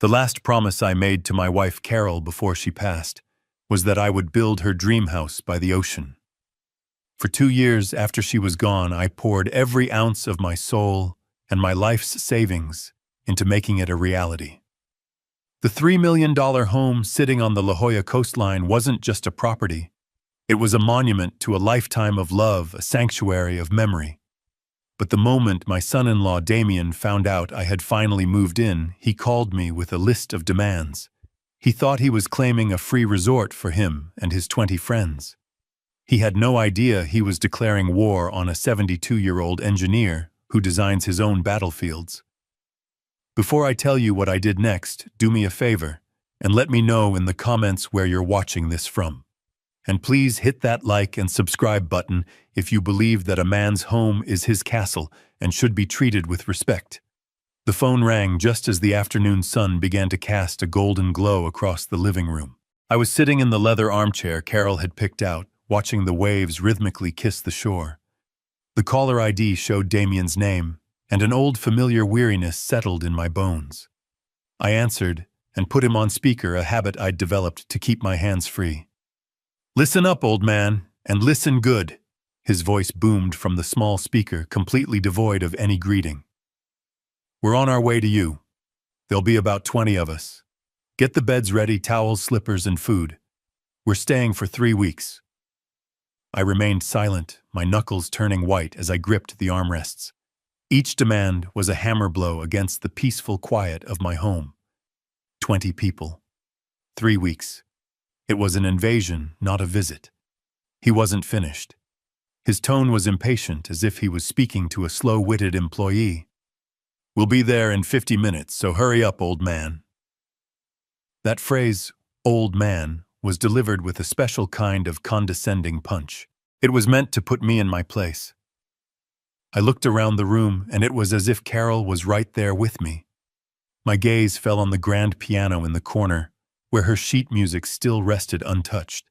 The last promise I made to my wife Carol before she passed was that I would build her dream house by the ocean. For 2 years after she was gone, I poured every ounce of my soul and my life's savings into making it a reality. The $3 million home sitting on the La Jolla coastline wasn't just a property. It was a monument to a lifetime of love, a sanctuary of memory. But the moment my son-in-law Damien found out I had finally moved in, he called me with a list of demands. He thought he was claiming a free resort for him and his 20 friends. He had no idea he was declaring war on a 72-year-old engineer who designs his own battlefields. Before I tell you what I did next, do me a favor and let me know in the comments where you're watching this from. And please hit that like and subscribe button if you believe that a man's home is his castle and should be treated with respect. The phone rang just as the afternoon sun began to cast a golden glow across the living room. I was sitting in the leather armchair Carol had picked out, watching the waves rhythmically kiss the shore. The caller ID showed Damien's name, and an old familiar weariness settled in my bones. I answered and put him on speaker, a habit I'd developed to keep my hands free. "Listen up, old man, and listen good." His voice boomed from the small speaker, completely devoid of any greeting. "We're on our way to you. There'll be about 20 of us. Get the beds ready, towels, slippers, and food. We're staying for 3 weeks. I remained silent, my knuckles turning white as I gripped the armrests. Each demand was a hammer blow against the peaceful quiet of my home. 20 people. 3 weeks. It was an invasion, not a visit. He wasn't finished. His tone was impatient, as if he was speaking to a slow-witted employee. "We'll be there in 50 minutes, so hurry up, old man." That phrase, "old man," was delivered with a special kind of condescending punch. It was meant to put me in my place. I looked around the room, and it was as if Carol was right there with me. My gaze fell on the grand piano in the corner, where her sheet music still rested untouched.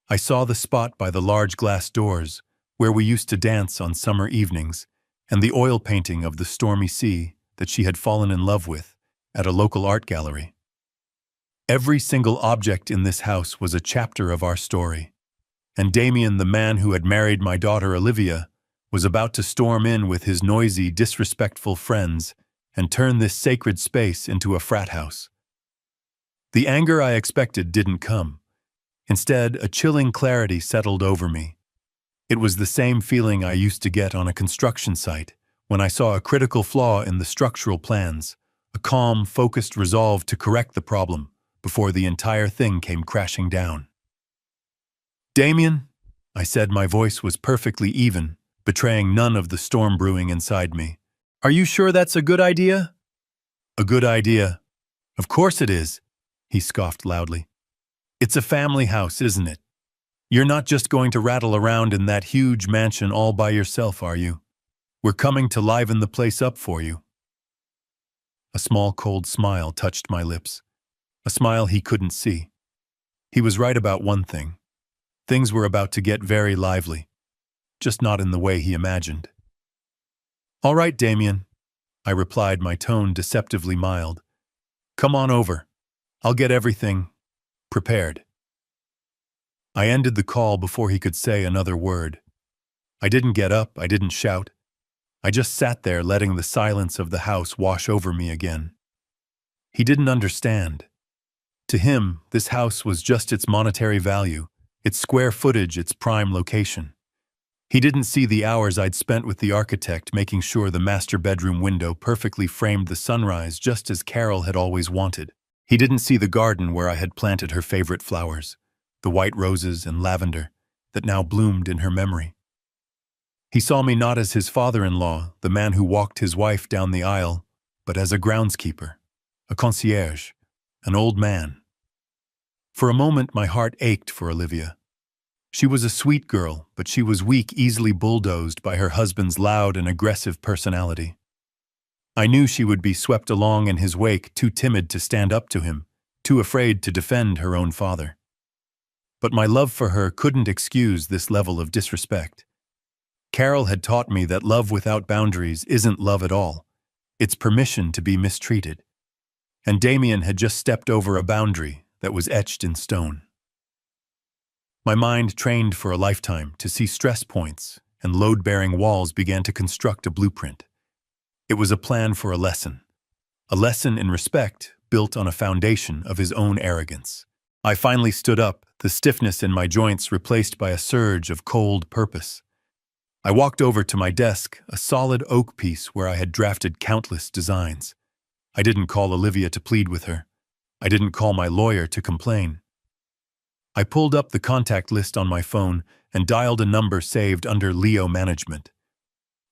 I saw the spot by the large glass doors, where we used to dance on summer evenings, and the oil painting of the stormy sea that she had fallen in love with at a local art gallery. Every single object in this house was a chapter of our story, and Damien, the man who had married my daughter Olivia, was about to storm in with his noisy, disrespectful friends and turn this sacred space into a frat house. The anger I expected didn't come. Instead, a chilling clarity settled over me. It was the same feeling I used to get on a construction site when I saw a critical flaw in the structural plans, a calm, focused resolve to correct the problem before the entire thing came crashing down. "Damien," I said, my voice was perfectly even, betraying none of the storm brewing inside me. "Are you sure that's a good idea?" "A good idea? Of course it is," he scoffed loudly. "It's a family house, isn't it? You're not just going to rattle around in that huge mansion all by yourself, are you? We're coming to liven the place up for you." A small cold smile touched my lips, a smile he couldn't see. He was right about one thing. Things were about to get very lively, just not in the way he imagined. "All right, Damien," I replied, my tone deceptively mild. "Come on over. I'll get everything prepared." I ended the call before he could say another word. I didn't get up, I didn't shout. I just sat there letting the silence of the house wash over me again. He didn't understand. To him, this house was just its monetary value, its square footage, its prime location. He didn't see the hours I'd spent with the architect making sure the master bedroom window perfectly framed the sunrise just as Carol had always wanted. He didn't see the garden where I had planted her favorite flowers, the white roses and lavender that now bloomed in her memory. He saw me not as his father-in-law, the man who walked his wife down the aisle, but as a groundskeeper, a concierge, an old man. For a moment my heart ached for Olivia. She was a sweet girl, but she was weak, easily bulldozed by her husband's loud and aggressive personality. I knew she would be swept along in his wake, too timid to stand up to him, too afraid to defend her own father. But my love for her couldn't excuse this level of disrespect. Carol had taught me that love without boundaries isn't love at all. It's permission to be mistreated. and Damien had just stepped over a boundary that was etched in stone. My mind trained for a lifetime to see stress points, and load-bearing walls began to construct a blueprint. It was a plan for a lesson in respect built on a foundation of his own arrogance. I finally stood up, the stiffness in my joints replaced by a surge of cold purpose. I walked over to my desk, a solid oak piece where I had drafted countless designs. I didn't call Olivia to plead with her. I didn't call my lawyer to complain. I pulled up the contact list on my phone and dialed a number saved under Leo Management.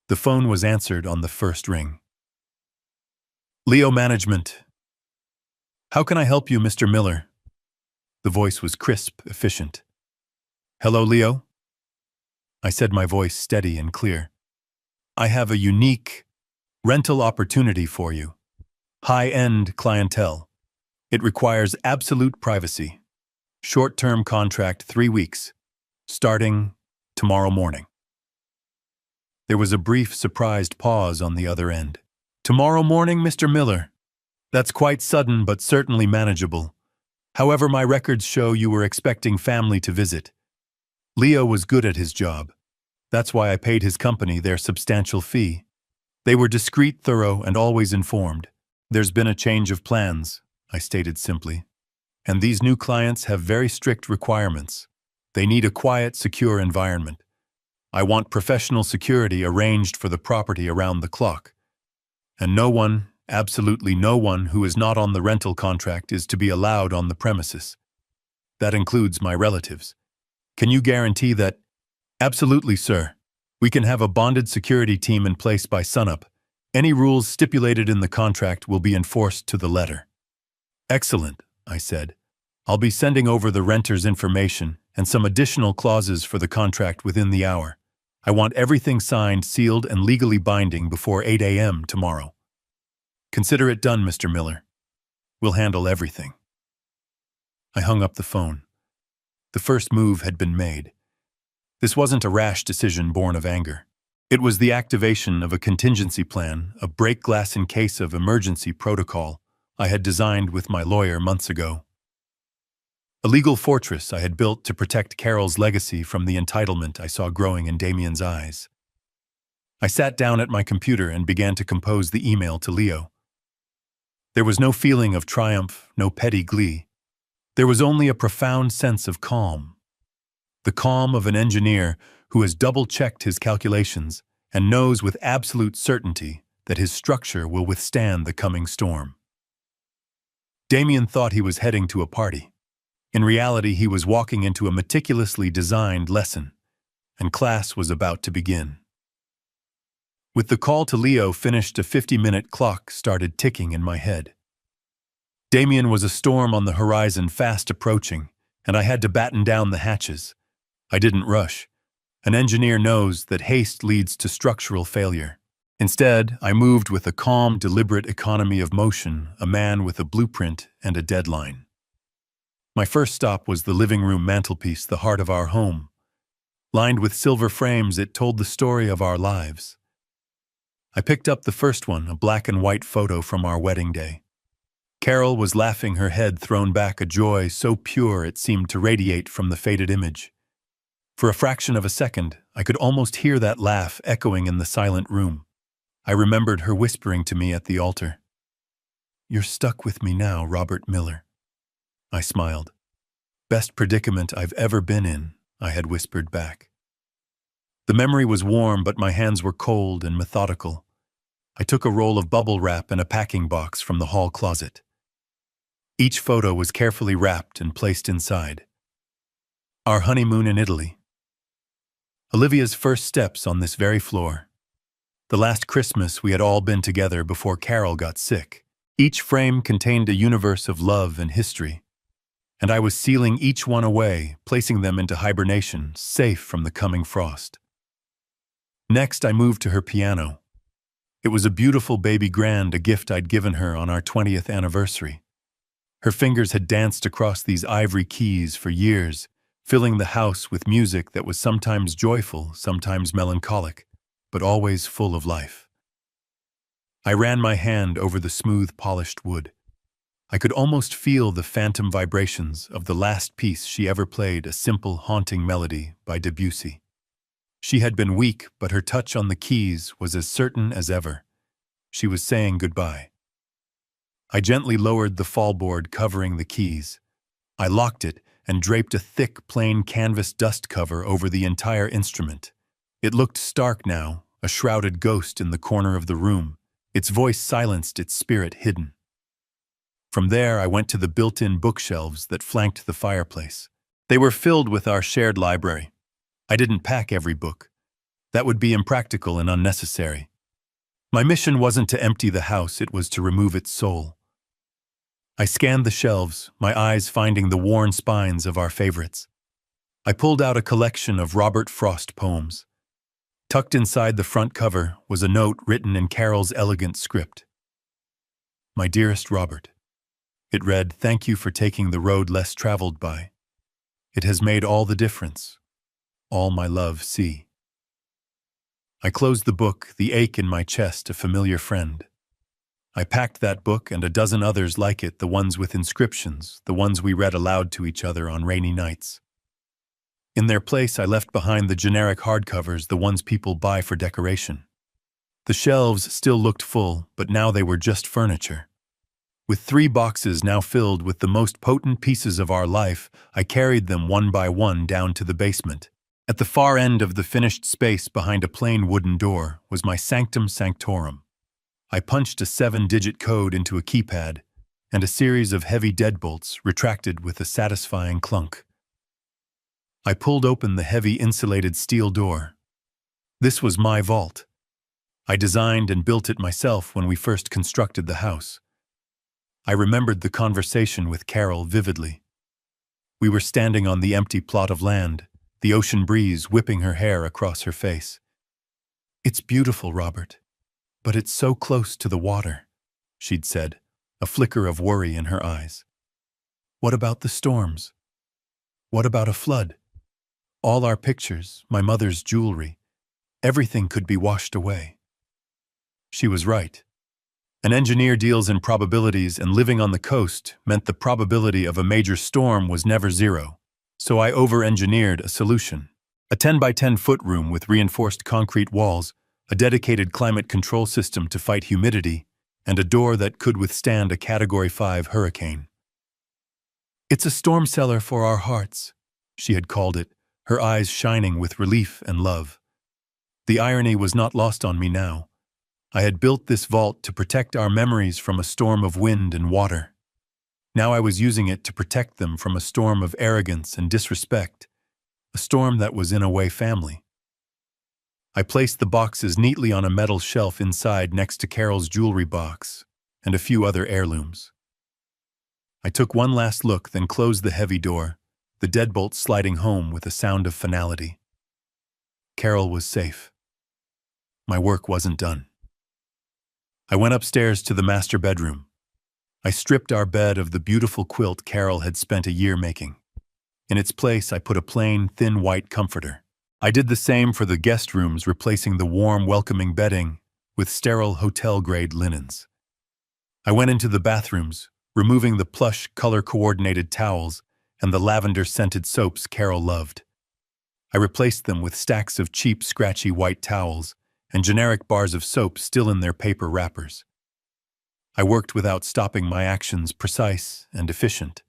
The phone was answered on the first ring. Leo Management. How can I help you, Mr. Miller? The voice was crisp, efficient. Hello, Leo? I said, my voice steady and clear. I have a unique rental opportunity for you. High-end clientele. It requires absolute privacy. Short-term contract 3 weeks, starting tomorrow morning. There was a brief, surprised pause on the other end. Tomorrow morning, Mr. Miller? That's quite sudden, but certainly manageable. However, my records show you were expecting family to visit. Leo was good at his job. That's why I paid his company their substantial fee. They were discreet, thorough, and always informed. There's been a change of plans, I stated simply. And these new clients have very strict requirements. They need a quiet, secure environment. I want professional security arranged for the property around the clock. And no one, absolutely no one who is not on the rental contract is to be allowed on the premises. That includes my relatives. Can you guarantee that? Absolutely, sir. We can have a bonded security team in place by sunup. Any rules stipulated in the contract will be enforced to the letter. Excellent, I said. I'll be sending over the renter's information and some additional clauses for the contract within the hour. I want everything signed, sealed, and legally binding before 8 a.m. tomorrow. Consider it done, Mr. Miller. We'll handle everything. I hung up the phone. The first move had been made. This wasn't a rash decision born of anger. It was the activation of a contingency plan, a break glass in case of emergency protocol I had designed with my lawyer months ago. A legal fortress I had built to protect Carol's legacy from the entitlement I saw growing in Damien's eyes. I sat down at my computer and began to compose the email to Leo. There was no feeling of triumph, no petty glee. There was only a profound sense of calm. The calm of an engineer who has double-checked his calculations and knows with absolute certainty that his structure will withstand the coming storm. Damien thought he was heading to a party. In reality, he was walking into a meticulously designed lesson, and class was about to begin. With the call to Leo finished, a 50-minute clock started ticking in my head. Damien was a storm on the horizon, fast approaching, and I had to batten down the hatches. I didn't rush. An engineer knows that haste leads to structural failure. Instead, I moved with a calm, deliberate economy of motion, a man with a blueprint and a deadline. My first stop was the living room mantelpiece, the heart of our home. Lined with silver frames, it told the story of our lives. I picked up the first one, a black and white photo from our wedding day. Carol was laughing, her head thrown back, a joy so pure it seemed to radiate from the faded image. For a fraction of a second, I could almost hear that laugh echoing in the silent room. I remembered her whispering to me at the altar. "You're stuck with me now, Robert Miller." I smiled. "Best predicament I've ever been in," I had whispered back. The memory was warm, but my hands were cold and methodical. I took a roll of bubble wrap and a packing box from the hall closet. Each photo was carefully wrapped and placed inside. Our honeymoon in Italy. Olivia's first steps on this very floor. The last Christmas we had all been together before Carol got sick. Each frame contained a universe of love and history, and I was sealing each one away, placing them into hibernation, safe from the coming frost. Next, I moved to her piano. It was a beautiful baby grand, a gift I'd given her on our 20th anniversary. Her fingers had danced across these ivory keys for years, filling the house with music that was sometimes joyful, sometimes melancholic, but always full of life. I ran my hand over the smooth, polished wood. I could almost feel the phantom vibrations of the last piece she ever played, a simple, haunting melody by Debussy. She had been weak, but her touch on the keys was as certain as ever. She was saying goodbye. I gently lowered the fallboard covering the keys. I locked it and draped a thick, plain canvas dust cover over the entire instrument. It looked stark now, a shrouded ghost in the corner of the room, its voice silenced, its spirit hidden. From there, I went to the built-in bookshelves that flanked the fireplace. They were filled with our shared library. I didn't pack every book. That would be impractical and unnecessary. My mission wasn't to empty the house, it was to remove its soul. I scanned the shelves, my eyes finding the worn spines of our favorites. I pulled out a collection of Robert Frost poems. Tucked inside the front cover was a note written in Carol's elegant script. My dearest Robert. It read, "Thank you for taking the road less traveled by. It has made all the difference. All my love, C." I closed the book, the ache in my chest, a familiar friend. I packed that book and a dozen others like it, the ones with inscriptions, the ones we read aloud to each other on rainy nights. In their place, I left behind the generic hardcovers, the ones people buy for decoration. The shelves still looked full, but now they were just furniture. With 3 boxes now filled with the most potent pieces of our life, I carried them one by one down to the basement. At the far end of the finished space behind a plain wooden door was my sanctum sanctorum. I punched a 7-digit code into a keypad, and a series of heavy deadbolts retracted with a satisfying clunk. I pulled open the heavy insulated steel door. This was my vault. I designed and built it myself when we first constructed the house. I remembered the conversation with Carol vividly. We were standing on the empty plot of land, the ocean breeze whipping her hair across her face. "It's beautiful, Robert, but it's so close to the water," she'd said, a flicker of worry in her eyes. "What about the storms? What about a flood? All our pictures, my mother's jewelry, everything could be washed away." She was right. An engineer deals in probabilities, and living on the coast meant the probability of a major storm was never zero. So I over-engineered a solution. A 10 by 10 foot room with reinforced concrete walls, a dedicated climate control system to fight humidity, and a door that could withstand a Category 5 hurricane. "It's a storm cellar for our hearts," she had called it, her eyes shining with relief and love. The irony was not lost on me now. I had built this vault to protect our memories from a storm of wind and water. Now I was using it to protect them from a storm of arrogance and disrespect, a storm that was in a way family. I placed the boxes neatly on a metal shelf inside next to Carol's jewelry box and a few other heirlooms. I took one last look, then closed the heavy door, the deadbolt sliding home with a sound of finality. Carol was safe. My work wasn't done. I went upstairs to the master bedroom. I stripped our bed of the beautiful quilt Carol had spent a year making. In its place, I put a plain, thin white comforter. I did the same for the guest rooms, replacing the warm, welcoming bedding with sterile hotel-grade linens. I went into the bathrooms, removing the plush, color-coordinated towels and the lavender-scented soaps Carol loved. I replaced them with stacks of cheap, scratchy white towels and generic bars of soap still in their paper wrappers. I worked without stopping, my actions precise and efficient.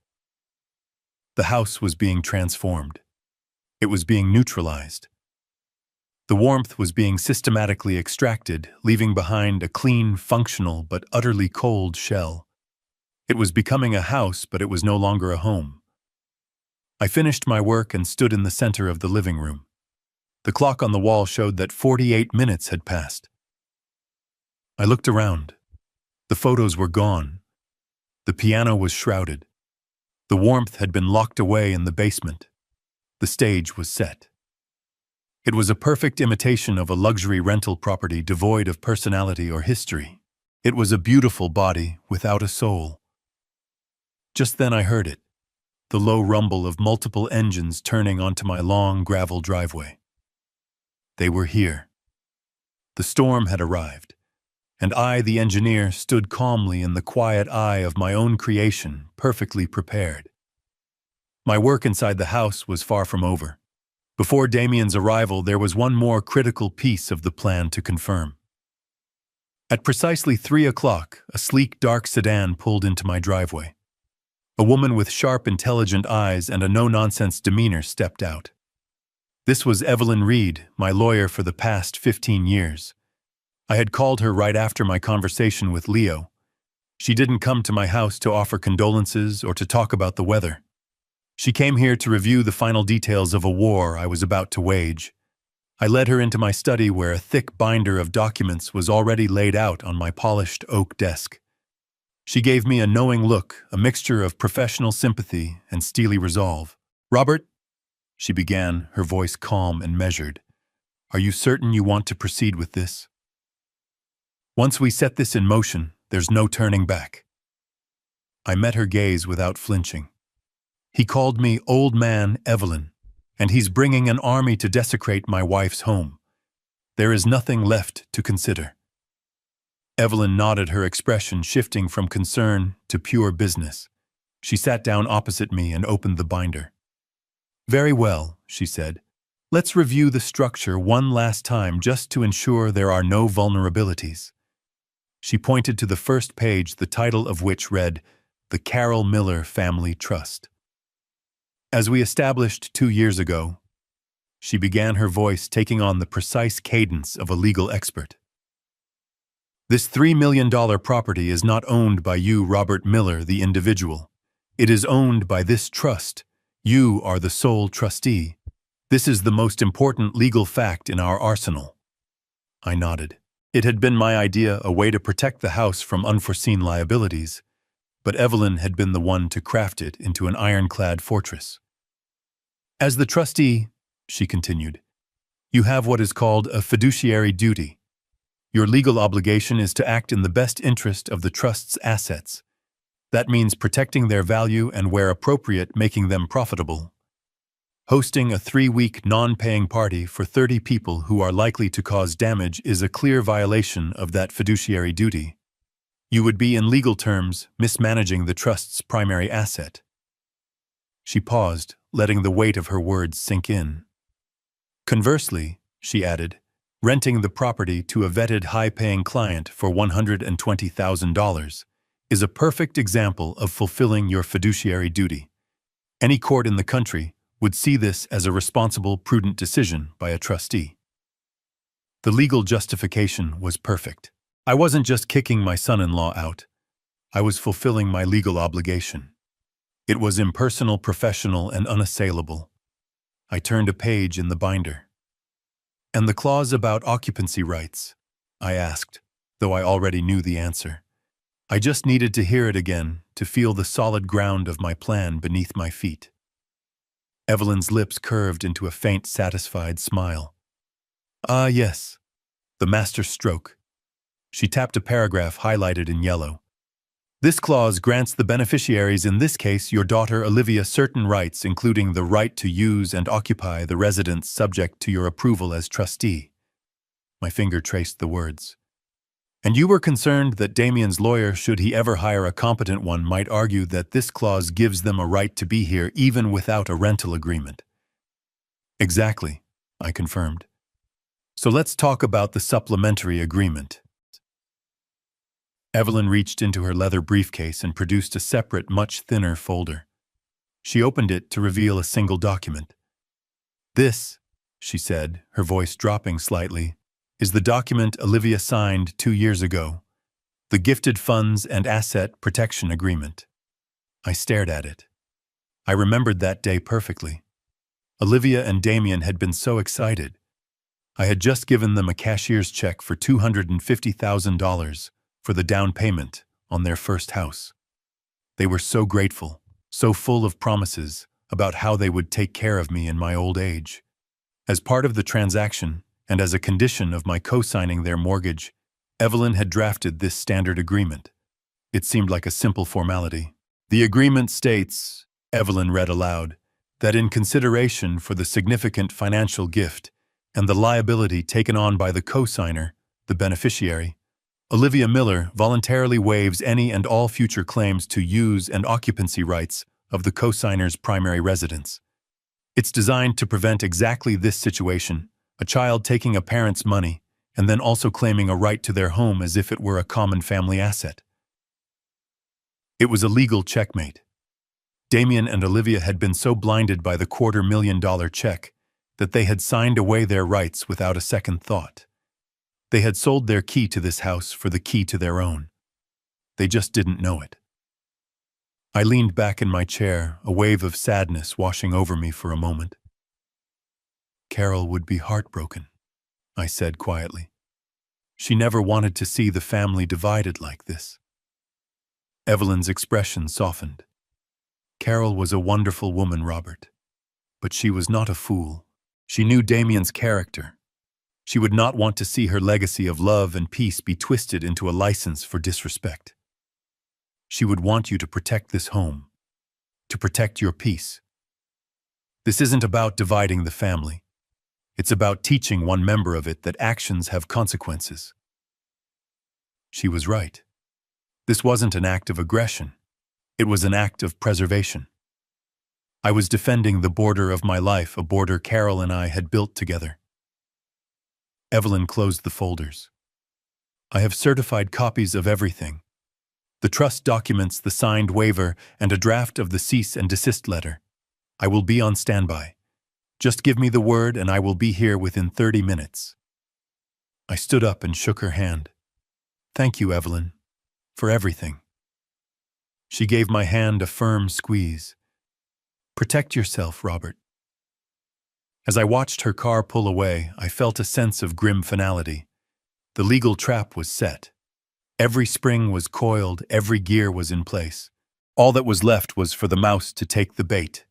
The house was being transformed. It was being neutralized. The warmth was being systematically extracted, leaving behind a clean, functional, but utterly cold shell. It was becoming a house, but it was no longer a home. I finished my work and stood in the center of the living room. The clock on the wall showed that 48 minutes had passed. I looked around. The photos were gone. The piano was shrouded. The warmth had been locked away in the basement. The stage was set. It was a perfect imitation of a luxury rental property devoid of personality or history. It was a beautiful body without a soul. Just then I heard it, the low rumble of multiple engines turning onto my long gravel driveway. They were here. The storm had arrived. and I, the engineer, stood calmly in the quiet eye of my own creation, perfectly prepared. My work inside the house was far from over. Before Damien's arrival, there was one more critical piece of the plan to confirm. At precisely 3 o'clock, a sleek, dark sedan pulled into my driveway. A woman with sharp, intelligent eyes and a no-nonsense demeanor stepped out. This was Evelyn Reed, my lawyer for the past 15 years. I had called her right after my conversation with Leo. She didn't come to my house to offer condolences or to talk about the weather. She came here to review the final details of a war I was about to wage. I led her into my study where a thick binder of documents was already laid out on my polished oak desk. She gave me a knowing look, a mixture of professional sympathy and steely resolve. "Robert," she began, her voice calm and measured, "are you certain you want to proceed with this? Once we set this in motion, there's no turning back." I met her gaze without flinching. "He called me Old Man Evelyn, and he's bringing an army to desecrate my wife's home. There is nothing left to consider." Evelyn nodded, her expression shifting from concern to pure business. She sat down opposite me and opened the binder. "Very well," she said. "Let's review the structure one last time just to ensure there are no vulnerabilities." She pointed to the first page, the title of which read, "The Carroll Miller Family Trust." "As we established 2 years ago," she began, her voice taking on the precise cadence of a legal expert, "this $3 million property is not owned by you, Robert Miller, the individual. It is owned by this trust. You are the sole trustee. This is the most important legal fact in our arsenal." I nodded. It had been my idea, a way to protect the house from unforeseen liabilities, but Evelyn had been the one to craft it into an ironclad fortress. "As the trustee," she continued, "you have what is called a fiduciary duty. Your legal obligation is to act in the best interest of the trust's assets. That means protecting their value and, where appropriate, making them profitable. Hosting a 3-week non-paying party for 30 people who are likely to cause damage is a clear violation of that fiduciary duty. You would be, in legal terms, mismanaging the trust's primary asset." She paused, letting the weight of her words sink in. "Conversely," she added, "renting the property to a vetted high-paying client for $120,000 is a perfect example of fulfilling your fiduciary duty. Any court in the country would see this as a responsible, prudent decision by a trustee." The legal justification was perfect. I wasn't just kicking my son-in-law out. I was fulfilling my legal obligation. It was impersonal, professional, and unassailable. I turned a page in the binder. "And the clause about occupancy rights?" I asked, though I already knew the answer. I just needed to hear it again to feel the solid ground of my plan beneath my feet. Evelyn's lips curved into a faint, satisfied smile. "Ah, yes. The master stroke." She tapped a paragraph highlighted in yellow. "This clause grants the beneficiaries, in this case your daughter Olivia, certain rights, including the right to use and occupy the residence subject to your approval as trustee." My finger traced the words. "And you were concerned that Damien's lawyer, should he ever hire a competent one, might argue that this clause gives them a right to be here even without a rental agreement." "Exactly," I confirmed. "So let's talk about the supplementary agreement." Evelyn reached into her leather briefcase and produced a separate, much thinner folder. She opened it to reveal a single document. "This," she said, her voice dropping slightly, "is the document Olivia signed 2 years ago, the Gifted Funds and Asset Protection Agreement." I stared at it. I remembered that day perfectly. Olivia and Damien had been so excited. I had just given them a cashier's check for $250,000 for the down payment on their first house. They were so grateful, so full of promises about how they would take care of me in my old age. As part of the transaction, and as a condition of my co-signing their mortgage, Evelyn had drafted this standard agreement. It seemed like a simple formality. "The agreement states," Evelyn read aloud, "that in consideration for the significant financial gift and the liability taken on by the co-signer, the beneficiary, Olivia Miller voluntarily waives any and all future claims to use and occupancy rights of the co-signer's primary residence. It's designed to prevent exactly this situation, a child taking a parent's money and then also claiming a right to their home as if it were a common family asset. It was a legal checkmate. Damien and Olivia had been so blinded by the $250,000 check that they had signed away their rights without a second thought. They had sold their key to this house for the key to their own. They just didn't know it. I leaned back in my chair, a wave of sadness washing over me for a moment. Carol would be heartbroken, I said quietly. She never wanted to see the family divided like this. Evelyn's expression softened. Carol was a wonderful woman, Robert. But she was not a fool. She knew Damien's character. She would not want to see her legacy of love and peace be twisted into a license for disrespect. She would want you to protect this home, to protect your peace. This isn't about dividing the family. It's about teaching one member of it that actions have consequences. She was right. This wasn't an act of aggression. It was an act of preservation. I was defending the border of my life, a border Carol and I had built together. Evelyn closed the folders. I have certified copies of everything. The trust documents, the signed waiver, and a draft of the cease and desist letter. I will be on standby. Just give me the word and I will be here within 30 minutes. I stood up and shook her hand. Thank you, Evelyn, for everything. She gave my hand a firm squeeze. Protect yourself, Robert. As I watched her car pull away, I felt a sense of grim finality. The legal trap was set. Every spring was coiled, every gear was in place. All that was left was for the mouse to take the bait.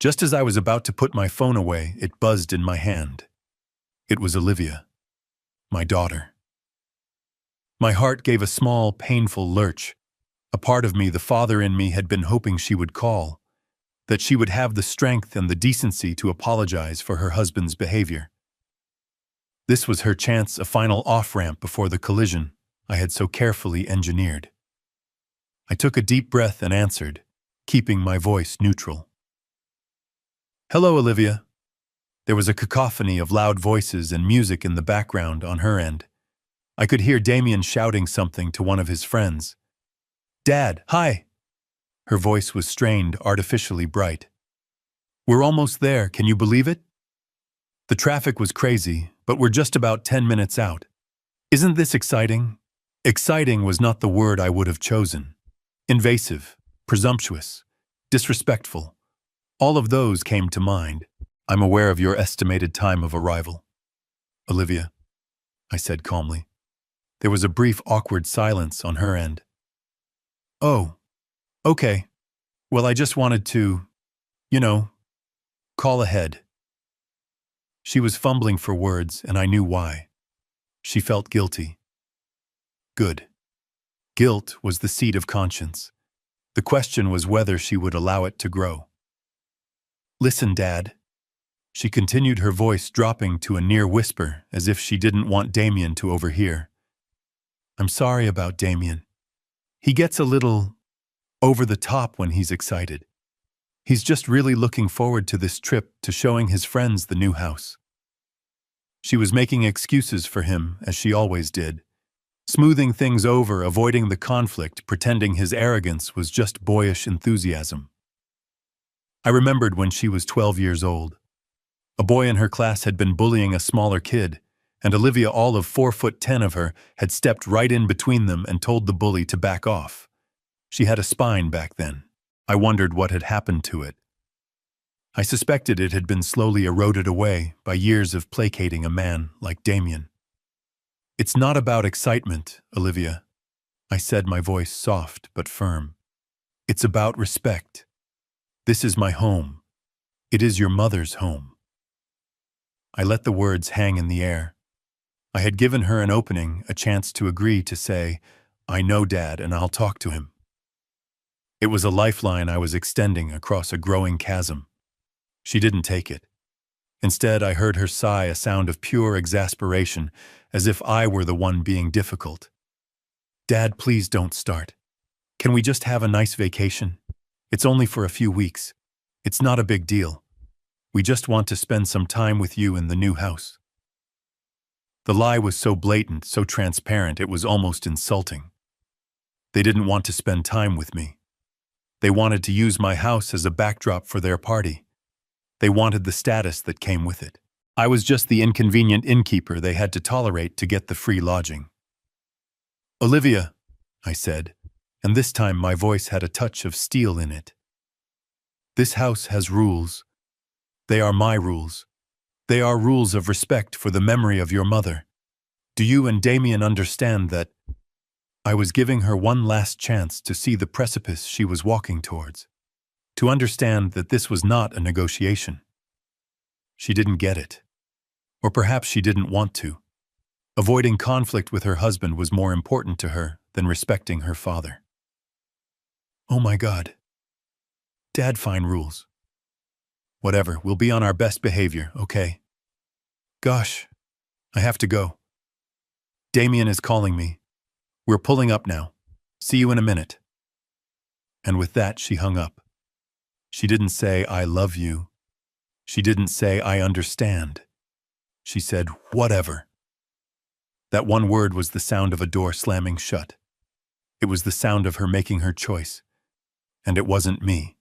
Just as I was about to put my phone away, it buzzed in my hand. It was Olivia, my daughter. My heart gave a small, painful lurch. A part of me, the father in me, had been hoping she would call, that she would have the strength and the decency to apologize for her husband's behavior. This was her chance, a final off-ramp before the collision I had so carefully engineered. I took a deep breath and answered, keeping my voice neutral. Hello, Olivia. There was a cacophony of loud voices and music in the background on her end. I could hear Damien shouting something to one of his friends. Dad, hi! Her voice was strained, artificially bright. We're almost there, can you believe it? The traffic was crazy, but we're just about 10 minutes out. Isn't this exciting? Exciting was not the word I would have chosen. Invasive, presumptuous, disrespectful. All of those came to mind. I'm aware of your estimated time of arrival. Olivia, I said calmly. There was a brief, awkward silence on her end. Oh, okay. Well, I just wanted to, call ahead. She was fumbling for words, and I knew why. She felt guilty. Good. Guilt was the seed of conscience. The question was whether she would allow it to grow. Listen, Dad. She continued, her voice dropping to a near whisper, as if she didn't want Damien to overhear. I'm sorry about Damien. He gets a little over the top when he's excited. He's just really looking forward to this trip, to showing his friends the new house. She was making excuses for him, as she always did, smoothing things over, avoiding the conflict, pretending his arrogance was just boyish enthusiasm. I remembered when she was 12 years old. A boy in her class had been bullying a smaller kid, and Olivia, all of 4'10" of her, had stepped right in between them and told the bully to back off. She had a spine back then. I wondered what had happened to it. I suspected it had been slowly eroded away by years of placating a man like Damien. It's not about excitement, Olivia, I said, my voice soft but firm. It's about respect. This is my home. It is your mother's home. I let the words hang in the air. I had given her an opening, a chance to agree, to say, I know, Dad, and I'll talk to him. It was a lifeline I was extending across a growing chasm. She didn't take it. Instead, I heard her sigh, a sound of pure exasperation, as if I were the one being difficult. Dad, please don't start. Can we just have a nice vacation? It's only for a few weeks. It's not a big deal. We just want to spend some time with you in the new house. The lie was so blatant, so transparent, it was almost insulting. They didn't want to spend time with me. They wanted to use my house as a backdrop for their party. They wanted the status that came with it. I was just the inconvenient innkeeper they had to tolerate to get the free lodging. Olivia, I said, and this time my voice had a touch of steel in it. This house has rules. They are my rules. They are rules of respect for the memory of your mother. Do you and Damien understand that? I was giving her one last chance to see the precipice she was walking towards, to understand that this was not a negotiation. She didn't get it. Or perhaps she didn't want to. Avoiding conflict with her husband was more important to her than respecting her father. Oh my God. Dad, fine rules. Whatever, we'll be on our best behavior, okay? Gosh, I have to go. Damien is calling me. We're pulling up now. See you in a minute. And with that, she hung up. She didn't say, I love you. She didn't say, I understand. She said, whatever. That one word was the sound of a door slamming shut. It was the sound of her making her choice. And it wasn't me.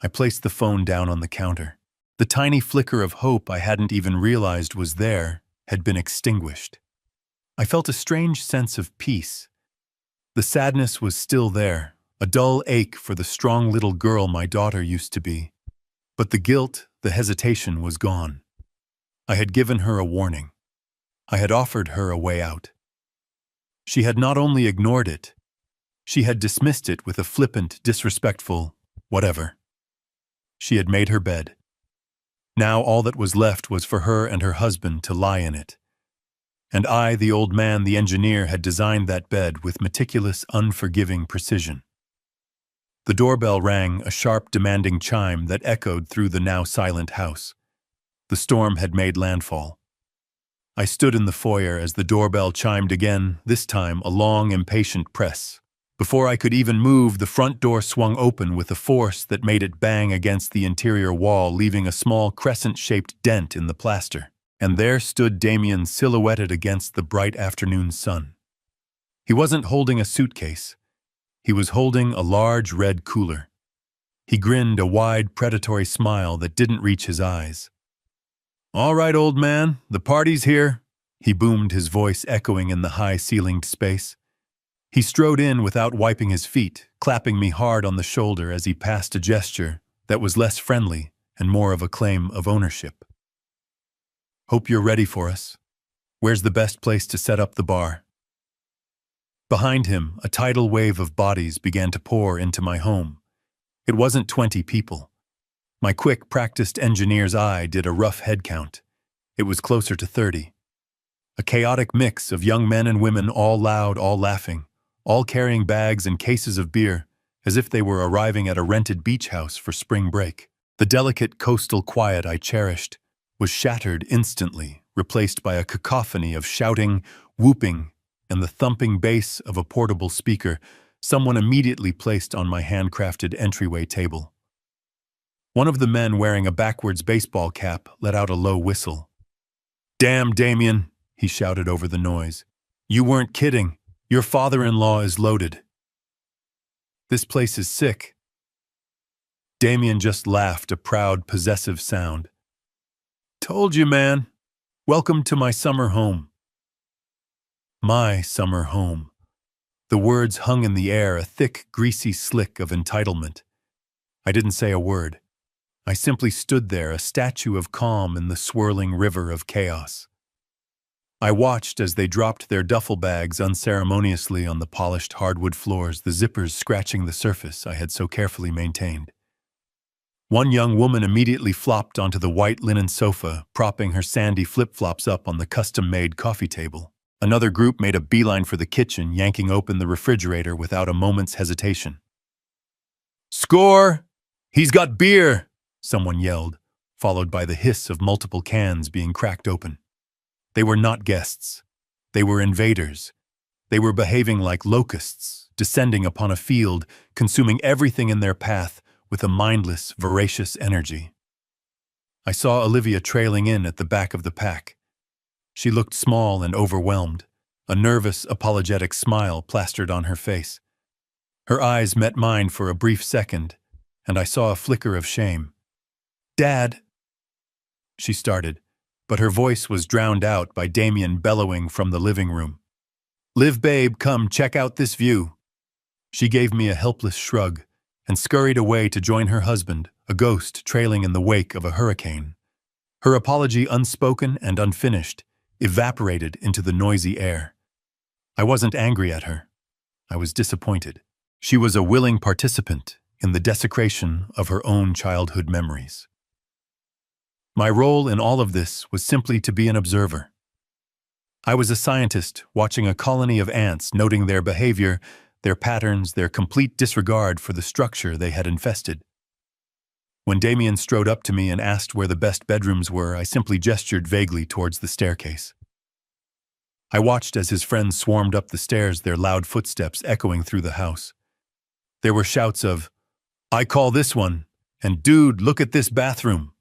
I placed the phone down on the counter. The tiny flicker of hope I hadn't even realized was there had been extinguished. I felt a strange sense of peace. The sadness was still there, a dull ache for the strong little girl my daughter used to be. But the guilt, the hesitation was gone. I had given her a warning. I had offered her a way out. She had not only ignored it, she had dismissed it with a flippant, disrespectful, whatever. She had made her bed. Now all that was left was for her and her husband to lie in it. And I, the old man, the engineer, had designed that bed with meticulous, unforgiving precision. The doorbell rang, a sharp, demanding chime that echoed through the now silent house. The storm had made landfall. I stood in the foyer as the doorbell chimed again, this time a long, impatient press. Before I could even move, the front door swung open with a force that made it bang against the interior wall, leaving a small crescent-shaped dent in the plaster. And there stood Damien silhouetted against the bright afternoon sun. He wasn't holding a suitcase. He was holding a large red cooler. He grinned a wide, predatory smile that didn't reach his eyes. All right, old man, the party's here, he boomed, his voice echoing in the high-ceilinged space. He strode in without wiping his feet, clapping me hard on the shoulder as he passed a gesture that was less friendly and more of a claim of ownership. Hope you're ready for us. Where's the best place to set up the bar? Behind him, a tidal wave of bodies began to pour into my home. It wasn't 20 people. My quick, practiced engineer's eye did a rough head count. It was closer to 30. A chaotic mix of young men and women, all loud, all laughing, all carrying bags and cases of beer, as if they were arriving at a rented beach house for spring break. The delicate coastal quiet I cherished was shattered instantly, replaced by a cacophony of shouting, whooping, and the thumping bass of a portable speaker someone immediately placed on my handcrafted entryway table. One of the men wearing a backwards baseball cap let out a low whistle. "Damn, Damien," he shouted over the noise. "You weren't kidding. Your father-in-law is loaded." "This place is sick." Damien just laughed, a proud, possessive sound. "Told you, man. Welcome to my summer home." My summer home. The words hung in the air, a thick, greasy slick of entitlement. I didn't say a word. I simply stood there, a statue of calm in the swirling river of chaos. I watched as they dropped their duffel bags unceremoniously on the polished hardwood floors, the zippers scratching the surface I had so carefully maintained. One young woman immediately flopped onto the white linen sofa, propping her sandy flip-flops up on the custom-made coffee table. Another group made a beeline for the kitchen, yanking open the refrigerator without a moment's hesitation. "Score! He's got beer!" someone yelled. followed by the hiss of multiple cans being cracked open. They were not guests. They were invaders. They were behaving like locusts, descending upon a field, consuming everything in their path with a mindless, voracious energy. I saw Olivia trailing in at the back of the pack. She looked small and overwhelmed, a nervous, apologetic smile plastered on her face. Her eyes met mine for a brief second, and I saw a flicker of shame. "Dad," she started, but her voice was drowned out by Damien bellowing from the living room. "Liv, babe, come check out this view." She gave me a helpless shrug and scurried away to join her husband, a ghost trailing in the wake of a hurricane. Her apology, unspoken and unfinished, evaporated into the noisy air. I wasn't angry at her. I was disappointed. She was a willing participant in the desecration of her own childhood memories. My role in all of this was simply to be an observer. I was a scientist watching a colony of ants, noting their behavior, their patterns, their complete disregard for the structure they had infested. When Damien strode up to me and asked where the best bedrooms were, I simply gestured vaguely towards the staircase. I watched as his friends swarmed up the stairs, their loud footsteps echoing through the house. There were shouts of, "I call this one," and "Dude, look at this bathroom."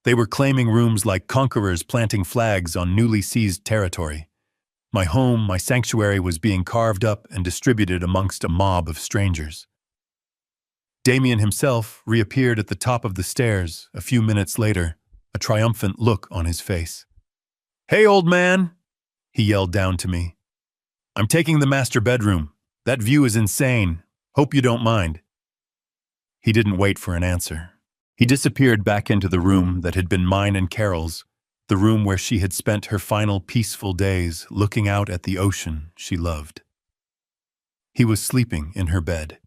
They were claiming rooms like conquerors planting flags on newly seized territory. My home, my sanctuary, was being carved up and distributed amongst a mob of strangers. Damien himself reappeared at the top of the stairs a few minutes later, a triumphant look on his face. "Hey, old man," he yelled down to me. "I'm taking the master bedroom. That view is insane. Hope you don't mind." He didn't wait for an answer. He disappeared back into the room that had been mine and Carol's, the room where she had spent her final peaceful days looking out at the ocean she loved. He was sleeping in her bed.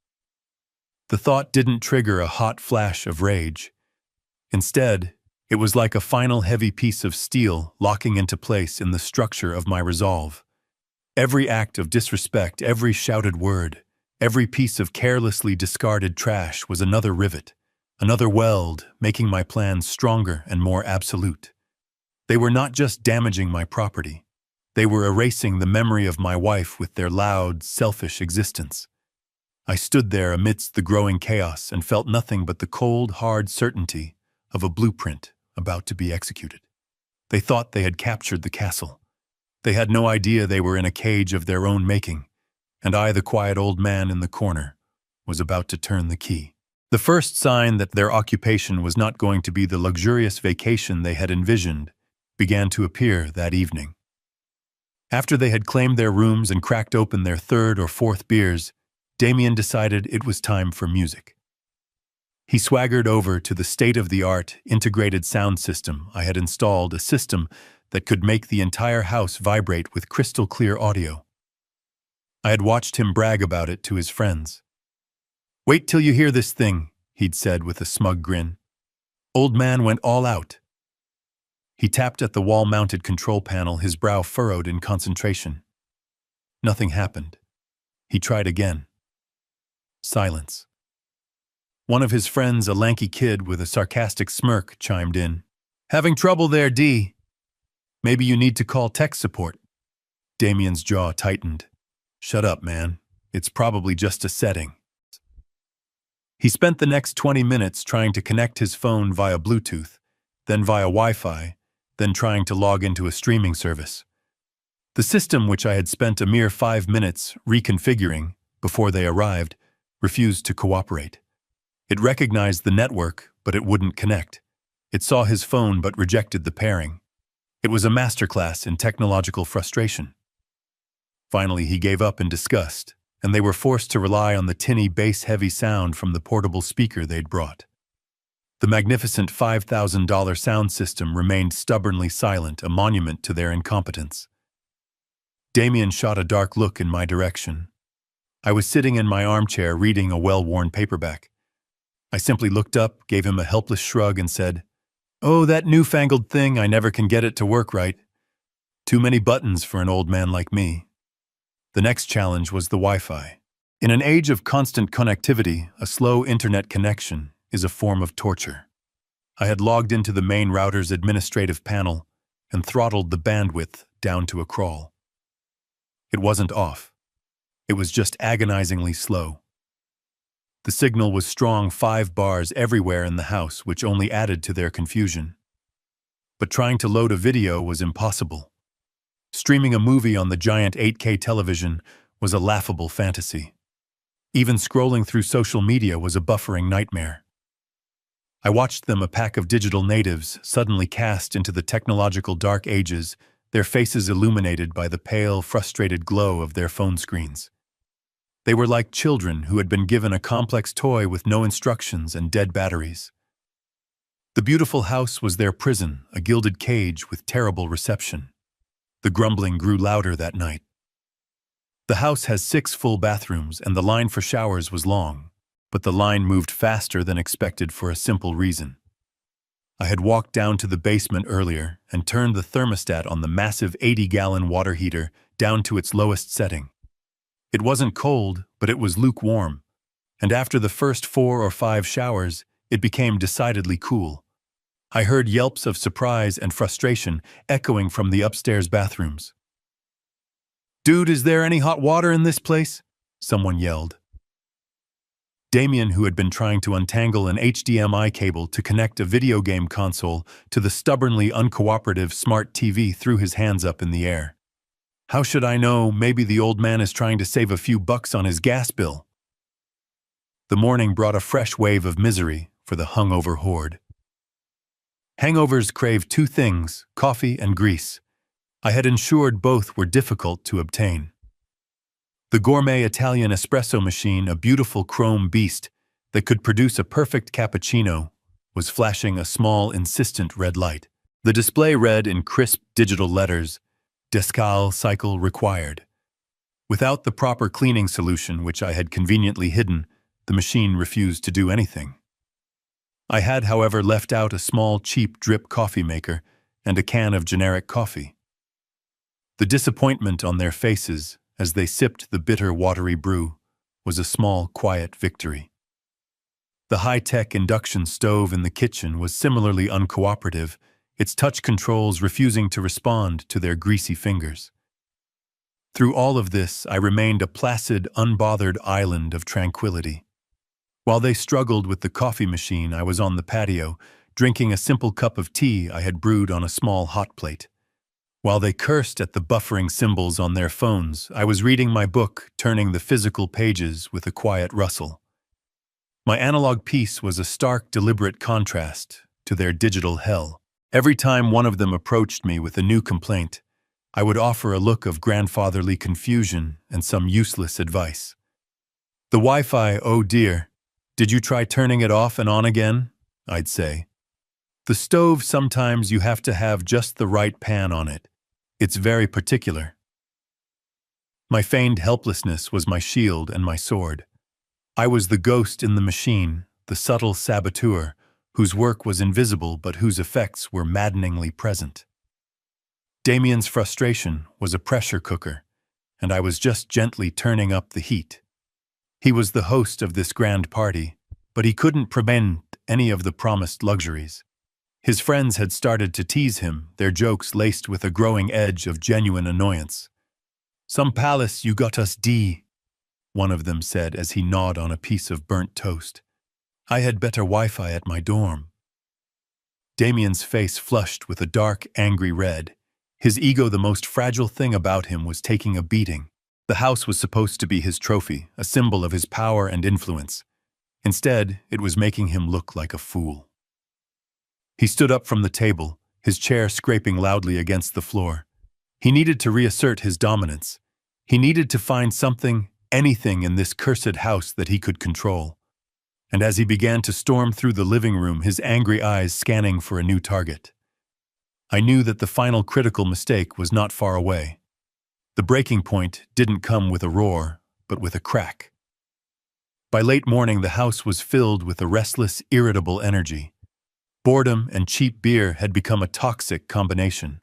The thought didn't trigger a hot flash of rage. Instead, it was like a final heavy piece of steel locking into place in the structure of my resolve. Every act of disrespect, every shouted word, every piece of carelessly discarded trash was another rivet, another weld, making my plans stronger and more absolute. They were not just damaging my property. They were erasing the memory of my wife with their loud, selfish existence. I stood there amidst the growing chaos and felt nothing but the cold, hard certainty of a blueprint about to be executed. They thought they had captured the castle. They had no idea they were in a cage of their own making, and I, the quiet old man in the corner, was about to turn the key. The first sign that their occupation was not going to be the luxurious vacation they had envisioned began to appear that evening. After they had claimed their rooms and cracked open their third or fourth beers, Damien decided it was time for music. He swaggered over to the state-of-the-art integrated sound system I had installed, a system that could make the entire house vibrate with crystal-clear audio. I had watched him brag about it to his friends. "Wait till you hear this thing," he'd said with a smug grin. Old man went all out. He tapped at the wall-mounted control panel, his brow furrowed in concentration. Nothing happened. He tried again. Silence. One of his friends, a lanky kid with a sarcastic smirk, chimed in. "Having trouble there, D? Maybe you need to call tech support." Damien's jaw tightened. "Shut up, man. It's probably just a setting." He spent the next 20 minutes trying to connect his phone via Bluetooth, then via Wi-Fi, then trying to log into a streaming service. The system, which I had spent a mere 5 minutes reconfiguring before they arrived, refused to cooperate. It recognized the network, but it wouldn't connect. It saw his phone but rejected the pairing. It was a masterclass in technological frustration. Finally, he gave up in disgust, and they were forced to rely on the tinny, bass-heavy sound from the portable speaker they'd brought. The magnificent $5,000 sound system remained stubbornly silent, a monument to their incompetence. Damien shot a dark look in my direction. I was sitting in my armchair reading a well-worn paperback. I simply looked up, gave him a helpless shrug, and said, "Oh, that newfangled thing, I never can get it to work right. Too many buttons for an old man like me." The next challenge was the Wi-Fi. In an age of constant connectivity, a slow internet connection is a form of torture. I had logged into the main router's administrative panel and throttled the bandwidth down to a crawl. It wasn't off. It was just agonizingly slow. The signal was strong 5 bars everywhere in the house, which only added to their confusion. But trying to load a video was impossible. Streaming a movie on the giant 8K television was a laughable fantasy. Even scrolling through social media was a buffering nightmare. I watched them, a pack of digital natives, suddenly cast into the technological dark ages, their faces illuminated by the pale, frustrated glow of their phone screens. They were like children who had been given a complex toy with no instructions and dead batteries. The beautiful house was their prison, a gilded cage with terrible reception. The grumbling grew louder that night. The house has 6 full bathrooms, and the line for showers was long, but the line moved faster than expected for a simple reason. I had walked down to the basement earlier and turned the thermostat on the massive 80-gallon water heater down to its lowest setting. It wasn't cold, but it was lukewarm, and after the first 4 or 5 showers, it became decidedly cool. I heard yelps of surprise and frustration echoing from the upstairs bathrooms. "Dude, is there any hot water in this place?" someone yelled. Damien, who had been trying to untangle an HDMI cable to connect a video game console to the stubbornly uncooperative smart TV, threw his hands up in the air. "How should I know? Maybe the old man is trying to save a few bucks on his gas bill." The morning brought a fresh wave of misery for the hungover horde. Hangovers crave 2 things, coffee and grease. I had ensured both were difficult to obtain. The gourmet Italian espresso machine, a beautiful chrome beast that could produce a perfect cappuccino, was flashing a small, insistent red light. The display read in crisp digital letters, "Descal cycle required." Without the proper cleaning solution, which I had conveniently hidden, the machine refused to do anything. I had, however, left out a small, cheap drip coffee maker and a can of generic coffee. The disappointment on their faces, as they sipped the bitter, watery brew, was a small, quiet victory. The high-tech induction stove in the kitchen was similarly uncooperative, its touch controls refusing to respond to their greasy fingers. Through all of this, I remained a placid, unbothered island of tranquility. While they struggled with the coffee machine, I was on the patio, drinking a simple cup of tea I had brewed on a small hot plate. While they cursed at the buffering symbols on their phones, I was reading my book, turning the physical pages with a quiet rustle. My analog piece was a stark, deliberate contrast to their digital hell. Every time one of them approached me with a new complaint, I would offer a look of grandfatherly confusion and some useless advice. "The Wi-Fi, oh dear. Did you try turning it off and on again?" I'd say. "The stove, sometimes you have to have just the right pan on it. It's very particular." My feigned helplessness was my shield and my sword. I was the ghost in the machine, the subtle saboteur, whose work was invisible but whose effects were maddeningly present. Damien's frustration was a pressure cooker, and I was just gently turning up the heat. He was the host of this grand party, but he couldn't prevent any of the promised luxuries. His friends had started to tease him, their jokes laced with a growing edge of genuine annoyance. "Some palace you got us D," one of them said as he gnawed on a piece of burnt toast. "I had better Wi-Fi at my dorm." Damien's face flushed with a dark, angry red. His ego, the most fragile thing about him, was taking a beating. The house was supposed to be his trophy, a symbol of his power and influence. Instead, it was making him look like a fool. He stood up from the table, his chair scraping loudly against the floor. He needed to reassert his dominance. He needed to find something, anything in this cursed house that he could control. And as he began to storm through the living room, his angry eyes scanning for a new target, I knew that the final critical mistake was not far away. The breaking point didn't come with a roar, but with a crack. By late morning, the house was filled with a restless, irritable energy. Boredom and cheap beer had become a toxic combination.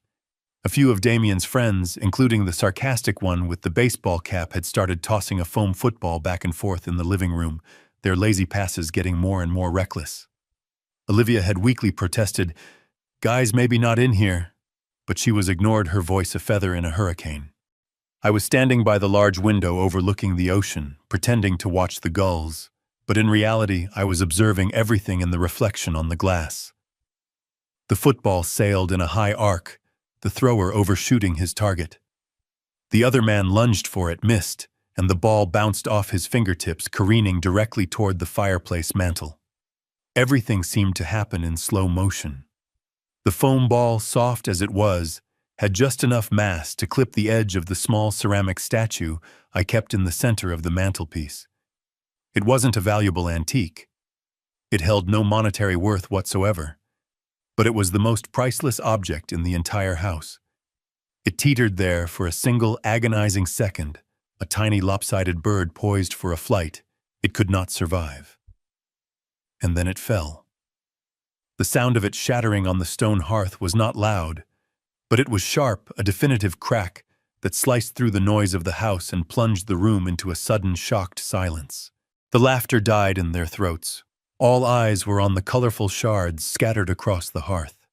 A few of Damien's friends, including the sarcastic one with the baseball cap, had started tossing a foam football back and forth in the living room, their lazy passes getting more and more reckless. Olivia had weakly protested, "Guys, maybe not in here," but she was ignored, her voice a feather in a hurricane. I was standing by the large window overlooking the ocean, pretending to watch the gulls, but in reality I was observing everything in the reflection on the glass. The football sailed in a high arc, the thrower overshooting his target. The other man lunged for it, missed, and the ball bounced off his fingertips, careening directly toward the fireplace mantel. Everything seemed to happen in slow motion. The foam ball, soft as it was, had just enough mass to clip the edge of the small ceramic statue I kept in the center of the mantelpiece. It wasn't a valuable antique. It held no monetary worth whatsoever, but it was the most priceless object in the entire house. It teetered there for a single agonizing second, a tiny lopsided bird poised for a flight it could not survive. And then it fell. The sound of it shattering on the stone hearth was not loud, but it was sharp, a definitive crack that sliced through the noise of the house and plunged the room into a sudden, shocked silence. The laughter died in their throats. All eyes were on the colorful shards scattered across the hearth.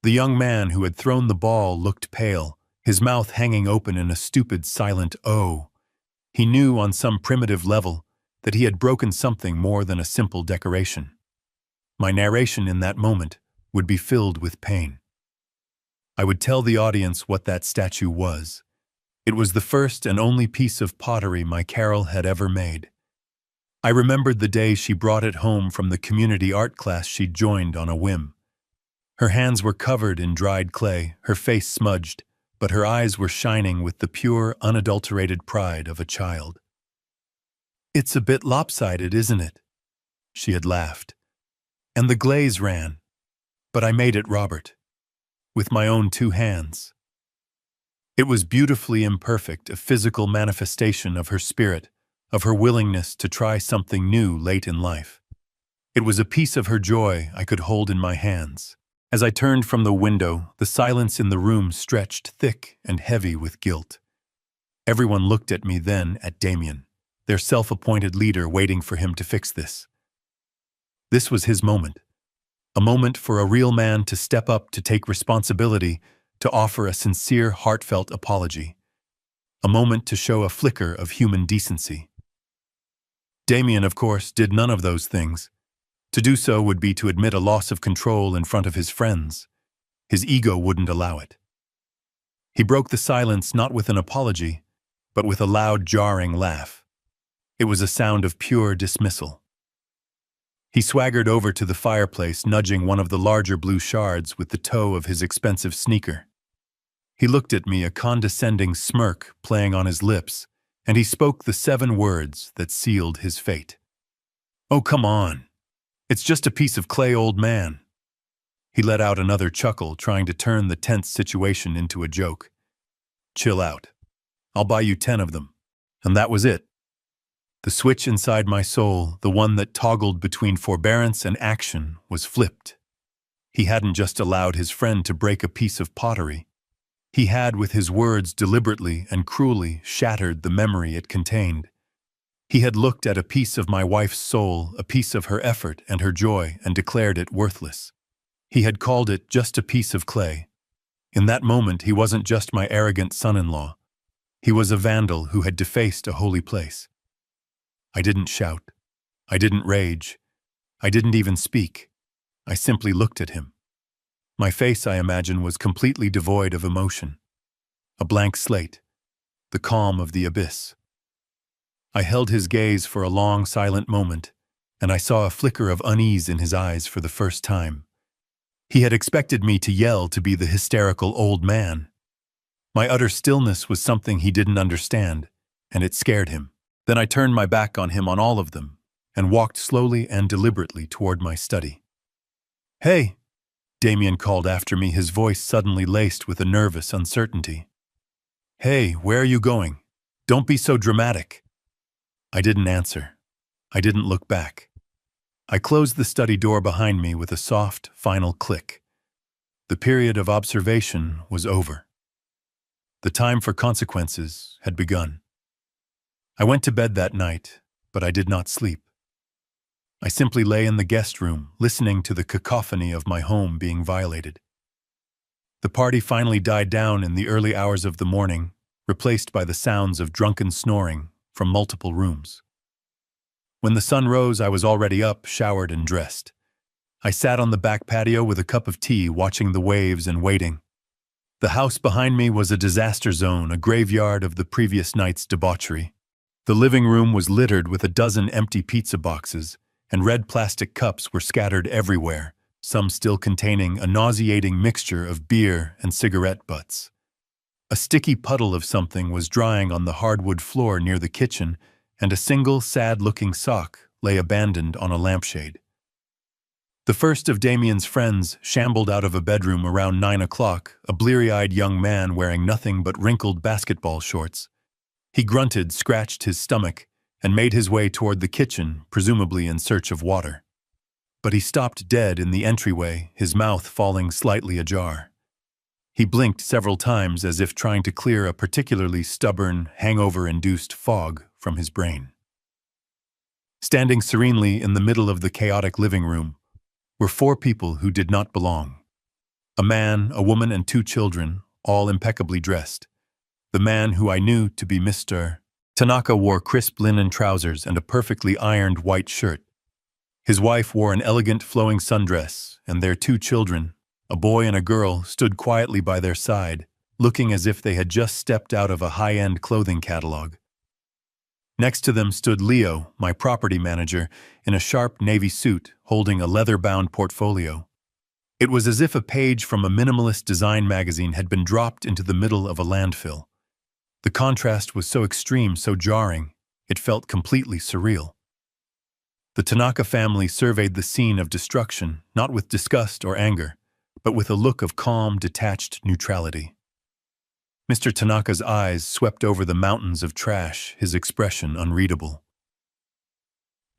The young man who had thrown the ball looked pale, his mouth hanging open in a stupid, silent "oh." He knew on some primitive level that he had broken something more than a simple decoration. My narration in that moment would be filled with pain. I would tell the audience what that statue was. It was the first and only piece of pottery my Carol had ever made. I remembered the day she brought it home from the community art class she'd joined on a whim. Her hands were covered in dried clay, her face smudged, but her eyes were shining with the pure, unadulterated pride of a child. "It's a bit lopsided, isn't it?" she had laughed. "And the glaze ran. But I made it, Robert. With my own 2 hands." It was beautifully imperfect, a physical manifestation of her spirit, of her willingness to try something new late in life. It was a piece of her joy I could hold in my hands. As I turned from the window, the silence in the room stretched thick and heavy with guilt. Everyone looked at me then, at Damien, their self-appointed leader, waiting for him to fix this. This was his moment. A moment for a real man to step up, to take responsibility, to offer a sincere, heartfelt apology. A moment to show a flicker of human decency. Damien, of course, did none of those things. To do so would be to admit a loss of control in front of his friends. His ego wouldn't allow it. He broke the silence not with an apology, but with a loud, jarring laugh. It was a sound of pure dismissal. He swaggered over to the fireplace, nudging one of the larger blue shards with the toe of his expensive sneaker. He looked at me, a condescending smirk playing on his lips, and he spoke the 7 words that sealed his fate. "Oh, come on. It's just a piece of clay, old man." He let out another chuckle, trying to turn the tense situation into a joke. "Chill out. I'll buy you 10 of them." And that was it. The switch inside my soul, the one that toggled between forbearance and action, was flipped. He hadn't just allowed his friend to break a piece of pottery. He had, with his words, deliberately and cruelly shattered the memory it contained. He had looked at a piece of my wife's soul, a piece of her effort and her joy, and declared it worthless. He had called it just a piece of clay. In that moment, he wasn't just my arrogant son-in-law. He was a vandal who had defaced a holy place. I didn't shout. I didn't rage. I didn't even speak. I simply looked at him. My face, I imagine, was completely devoid of emotion. A blank slate. The calm of the abyss. I held his gaze for a long, silent moment, and I saw a flicker of unease in his eyes for the first time. He had expected me to yell, to be the hysterical old man. My utter stillness was something he didn't understand, and it scared him. Then I turned my back on him, on all of them, and walked slowly and deliberately toward my study. "Hey!" Damien called after me, his voice suddenly laced with a nervous uncertainty. "Hey, where are you going? Don't be so dramatic." I didn't answer. I didn't look back. I closed the study door behind me with a soft, final click. The period of observation was over. The time for consequences had begun. I went to bed that night, but I did not sleep. I simply lay in the guest room, listening to the cacophony of my home being violated. The party finally died down in the early hours of the morning, replaced by the sounds of drunken snoring from multiple rooms. When the sun rose, I was already up, showered, and dressed. I sat on the back patio with a cup of tea, watching the waves and waiting. The house behind me was a disaster zone, a graveyard of the previous night's debauchery. The living room was littered with a dozen empty pizza boxes, and red plastic cups were scattered everywhere, some still containing a nauseating mixture of beer and cigarette butts. A sticky puddle of something was drying on the hardwood floor near the kitchen, and a single sad-looking sock lay abandoned on a lampshade. The first of Damien's friends shambled out of a bedroom around 9 o'clock, a bleary-eyed young man wearing nothing but wrinkled basketball shorts. He grunted, scratched his stomach, and made his way toward the kitchen, presumably in search of water. But he stopped dead in the entryway, his mouth falling slightly ajar. He blinked several times as if trying to clear a particularly stubborn, hangover-induced fog from his brain. Standing serenely in the middle of the chaotic living room were 4 people who did not belong. A man, a woman, and 2 children, all impeccably dressed. The man, who I knew to be Mr. Tanaka, wore crisp linen trousers and a perfectly ironed white shirt. His wife wore an elegant flowing sundress, and their 2 children, a boy and a girl, stood quietly by their side, looking as if they had just stepped out of a high-end clothing catalog. Next to them stood Leo, my property manager, in a sharp navy suit, holding a leather-bound portfolio. It was as if a page from a minimalist design magazine had been dropped into the middle of a landfill. The contrast was so extreme, so jarring, it felt completely surreal. The Tanaka family surveyed the scene of destruction, not with disgust or anger, but with a look of calm, detached neutrality. Mr. Tanaka's eyes swept over the mountains of trash, his expression unreadable.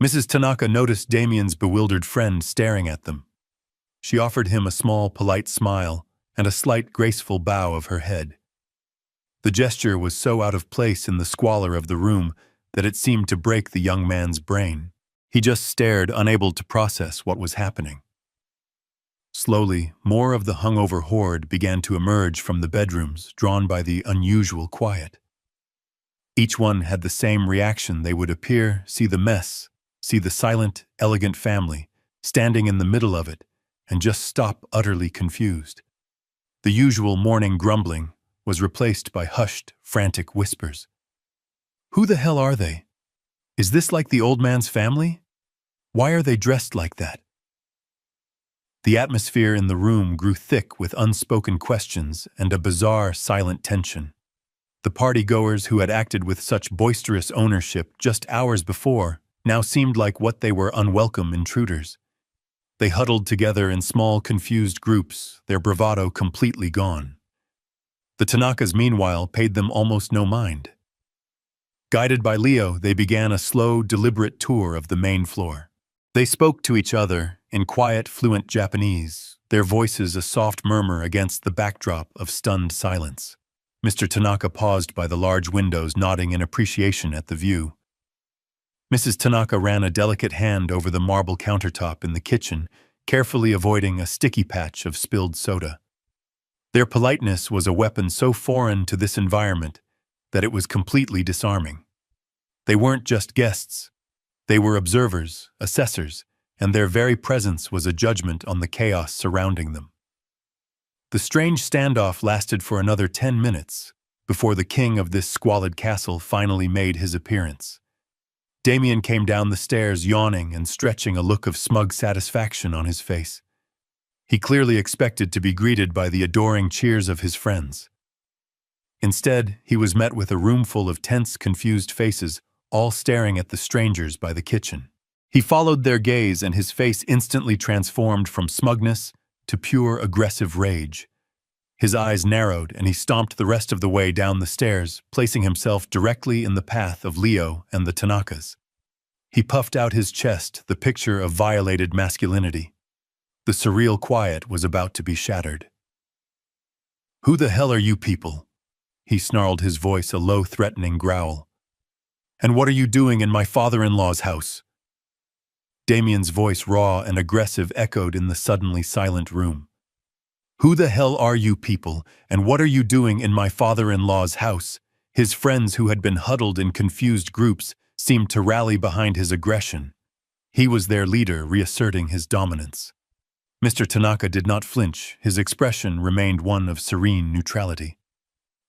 Mrs. Tanaka noticed Damien's bewildered friend staring at them. She offered him a small, polite smile and a slight, graceful bow of her head. The gesture was so out of place in the squalor of the room that it seemed to break the young man's brain. He just stared, unable to process what was happening. Slowly, more of the hungover horde began to emerge from the bedrooms, drawn by the unusual quiet. Each one had the same reaction. They would appear, see the mess, see the silent, elegant family, standing in the middle of it, and just stop utterly confused. The usual morning grumbling was replaced by hushed, frantic whispers. "Who the hell are they? Is this like the old man's family? Why are they dressed like that?" The atmosphere in the room grew thick with unspoken questions and a bizarre, silent tension. The party-goers who had acted with such boisterous ownership just hours before now seemed like what they were, unwelcome intruders. They huddled together in small, confused groups, their bravado completely gone. The Tanakas, meanwhile, paid them almost no mind. Guided by Leo, they began a slow, deliberate tour of the main floor. They spoke to each other in quiet, fluent Japanese, their voices a soft murmur against the backdrop of stunned silence. Mr. Tanaka paused by the large windows, nodding in appreciation at the view. Mrs. Tanaka ran a delicate hand over the marble countertop in the kitchen, carefully avoiding a sticky patch of spilled soda. Their politeness was a weapon so foreign to this environment that it was completely disarming. They weren't just guests. They were observers, assessors, and their very presence was a judgment on the chaos surrounding them. The strange standoff lasted for another 10 minutes before the king of this squalid castle finally made his appearance. Damien came down the stairs yawning and stretching, a look of smug satisfaction on his face. He clearly expected to be greeted by the adoring cheers of his friends. Instead, he was met with a room full of tense, confused faces, all staring at the strangers by the kitchen. He followed their gaze, and his face instantly transformed from smugness to pure aggressive rage. His eyes narrowed, and he stomped the rest of the way down the stairs, placing himself directly in the path of Leo and the Tanakas. He puffed out his chest, the picture of violated masculinity. The surreal quiet was about to be shattered. "Who the hell are you people?" He snarled, his voice a low, threatening growl. "And what are you doing in my father-in-law's house?" Damien's voice, raw and aggressive, echoed in the suddenly silent room. "Who the hell are you people, and what are you doing in my father-in-law's house?" His friends, who had been huddled in confused groups, seemed to rally behind his aggression. He was their leader, reasserting his dominance. Mr. Tanaka did not flinch. His expression remained one of serene neutrality.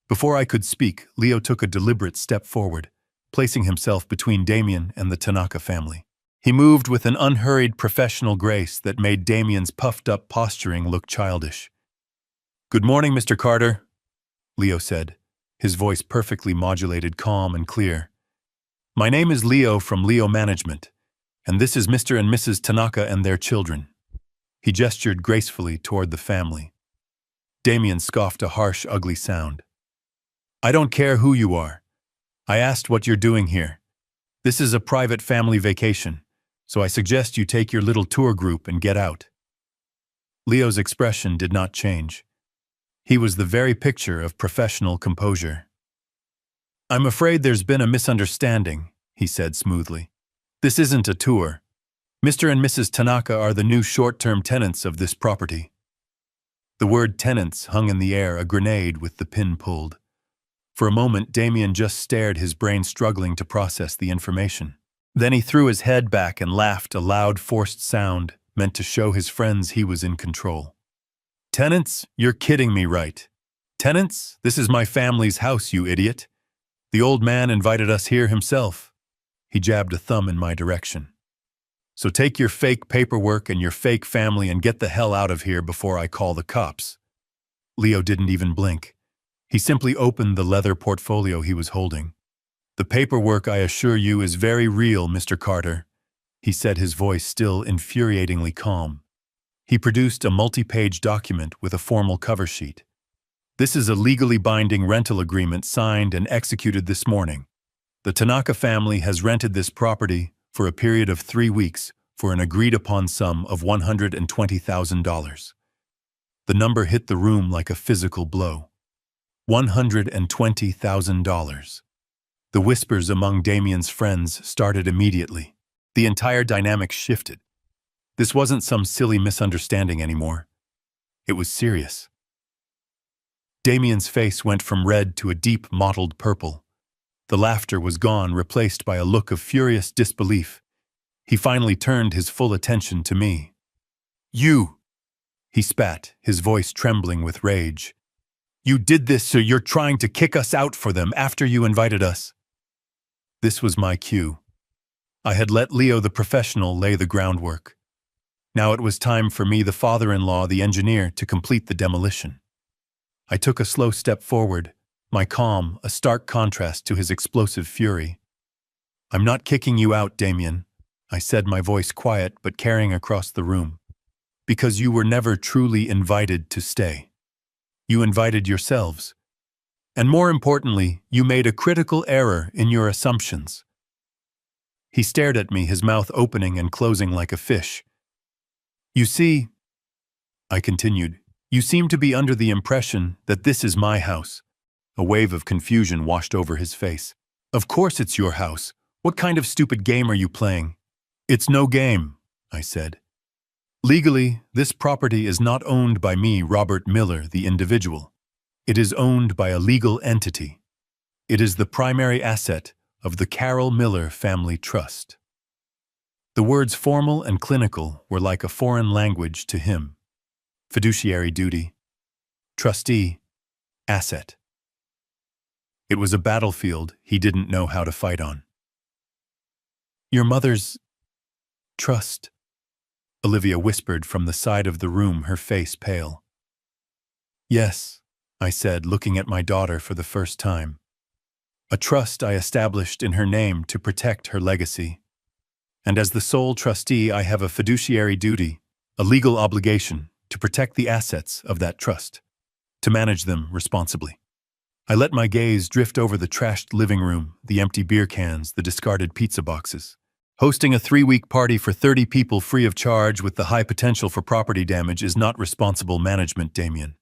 Before I could speak, Leo took a deliberate step forward, placing himself between Damien and the Tanaka family. He moved with an unhurried professional grace that made Damien's puffed-up posturing look childish. "Good morning, Mr. Carter," Leo said, his voice perfectly modulated, calm and clear. "My name is Leo from Leo Management, and this is Mr. and Mrs. Tanaka and their children." He gestured gracefully toward the family. Damien scoffed a harsh, ugly sound. "I don't care who you are. I asked what you're doing here. This is a private family vacation, so I suggest you take your little tour group and get out." Leo's expression did not change. He was the very picture of professional composure. "I'm afraid there's been a misunderstanding," he said smoothly. "This isn't a tour. Mr. and Mrs. Tanaka are the new short-term tenants of this property." The word tenants hung in the air, a grenade with the pin pulled. For a moment, Damien just stared, his brain struggling to process the information. Then he threw his head back and laughed, a loud, forced sound meant to show his friends he was in control. "Tenants? You're kidding me, right? Tenants? This is my family's house, you idiot. The old man invited us here himself." He jabbed a thumb in my direction. "So take your fake paperwork and your fake family and get the hell out of here before I call the cops." Leo didn't even blink. He simply opened the leather portfolio he was holding. "The paperwork, I assure you, is very real, Mr. Carter," he said, his voice still infuriatingly calm. He produced a multi-page document with a formal cover sheet. "This is a legally binding rental agreement signed and executed this morning. The Tanaka family has rented this property for a period of 3 weeks for an agreed-upon sum of $120,000. The number hit the room like a physical blow. $120,000. The whispers among Damien's friends started immediately. The entire dynamic shifted. This wasn't some silly misunderstanding anymore. It was serious. Damien's face went from red to a deep mottled purple. The laughter was gone, replaced by a look of furious disbelief. He finally turned his full attention to me. "You!" he spat, his voice trembling with rage. "You did this, so you're trying to kick us out for them after you invited us." This was my cue. I had let Leo the professional lay the groundwork. Now it was time for me, the father-in-law, the engineer, to complete the demolition. I took a slow step forward, my calm a stark contrast to his explosive fury. "I'm not kicking you out, Damien," I said, my voice quiet but carrying across the room, "because you were never truly invited to stay. You invited yourselves. And more importantly, you made a critical error in your assumptions." He stared at me, his mouth opening and closing like a fish. "You see," I continued, "you seem to be under the impression that this is my house." A wave of confusion washed over his face. "Of course it's your house. What kind of stupid game are you playing?" "It's no game," I said. "Legally, this property is not owned by me, Robert Miller, the individual. It is owned by a legal entity. It is the primary asset of the Carroll Miller Family Trust." The words formal and clinical were like a foreign language to him. Fiduciary duty, trustee, asset. It was a battlefield he didn't know how to fight on. "Your mother's trust," Olivia whispered from the side of the room, her face pale. "Yes," I said, looking at my daughter for the first time. "A trust I established in her name to protect her legacy. And as the sole trustee, I have a fiduciary duty, a legal obligation, to protect the assets of that trust, to manage them responsibly." I let my gaze drift over the trashed living room, the empty beer cans, the discarded pizza boxes. Hosting a 3-week party for 30 people free of charge with the high potential for property damage is not responsible management, Damien.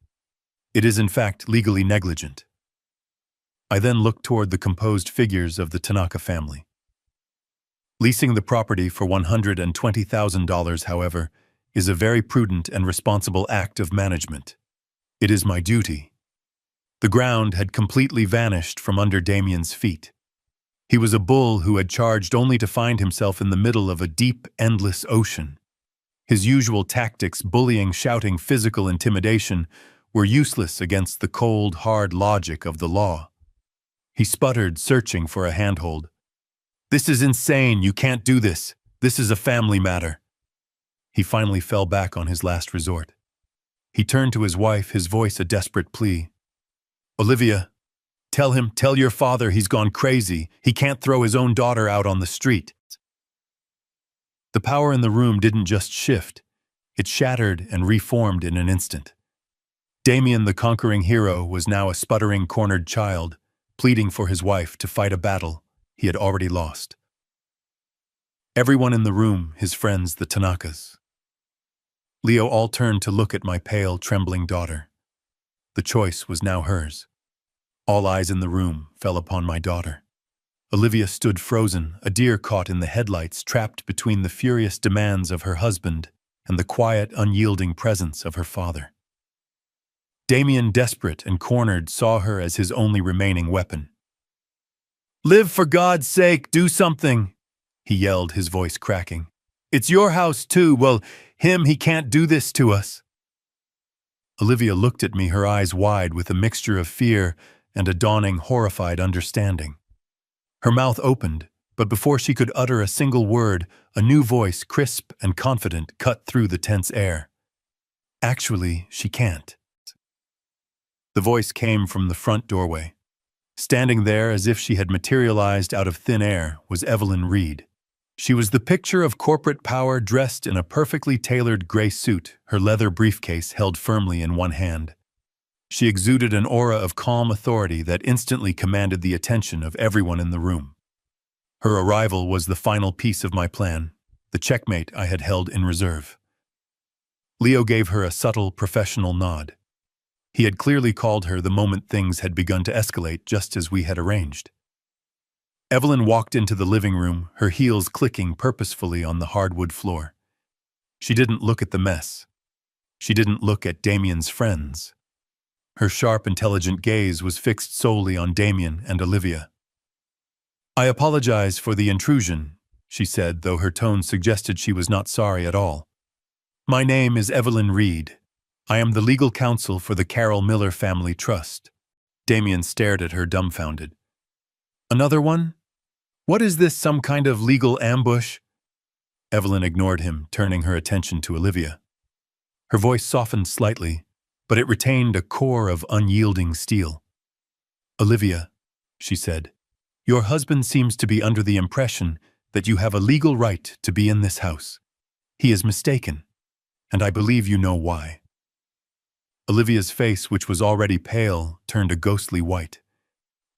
It is in fact legally negligent. I then looked toward the composed figures of the Tanaka family. Leasing the property for $120,000, however, is a very prudent and responsible act of management. It is my duty. The ground had completely vanished from under Damien's feet. He was a bull who had charged only to find himself in the middle of a deep, endless ocean. His usual tactics, bullying, shouting, physical intimidation, were useless against the cold, hard logic of the law. He sputtered, searching for a handhold. "This is insane, you can't do this. This is a family matter." He finally fell back on his last resort. He turned to his wife, his voice a desperate plea. "Olivia, tell your father he's gone crazy. He can't throw his own daughter out on the street." The power in the room didn't just shift. It shattered and reformed in an instant. Damien, the conquering hero, was now a sputtering, cornered child, pleading for his wife to fight a battle he had already lost. Everyone in the room, his friends, the Tanakas, Leo, all turned to look at my pale, trembling daughter. The choice was now hers. All eyes in the room fell upon my daughter. Olivia stood frozen, a deer caught in the headlights, trapped between the furious demands of her husband and the quiet, unyielding presence of her father. Damien, desperate and cornered, saw her as his only remaining weapon. "Liv, for God's sake, do something!" he yelled, his voice cracking. "It's your house too. Well, he can't do this to us." Olivia looked at me, her eyes wide with a mixture of fear and a dawning, horrified understanding. Her mouth opened, but before she could utter a single word, a new voice, crisp and confident, cut through the tense air. "Actually, she can't." The voice came from the front doorway. Standing there as if she had materialized out of thin air was Evelyn Reed. She was the picture of corporate power, dressed in a perfectly tailored gray suit, her leather briefcase held firmly in one hand. She exuded an aura of calm authority that instantly commanded the attention of everyone in the room. Her arrival was the final piece of my plan, the checkmate I had held in reserve. Leo gave her a subtle, professional nod. He had clearly called her the moment things had begun to escalate, just as we had arranged. Evelyn walked into the living room, her heels clicking purposefully on the hardwood floor. She didn't look at the mess. She didn't look at Damien's friends. Her sharp, intelligent gaze was fixed solely on Damien and Olivia. "I apologize for the intrusion," she said, though her tone suggested she was not sorry at all. "My name is Evelyn Reed. I am the legal counsel for the Carroll Miller Family Trust." Damien stared at her dumbfounded. "Another one? What is this, some kind of legal ambush?" Evelyn ignored him, turning her attention to Olivia. Her voice softened slightly, but it retained a core of unyielding steel. "Olivia," she said, "your husband seems to be under the impression that you have a legal right to be in this house. He is mistaken, and I believe you know why." Olivia's face, which was already pale, turned a ghostly white.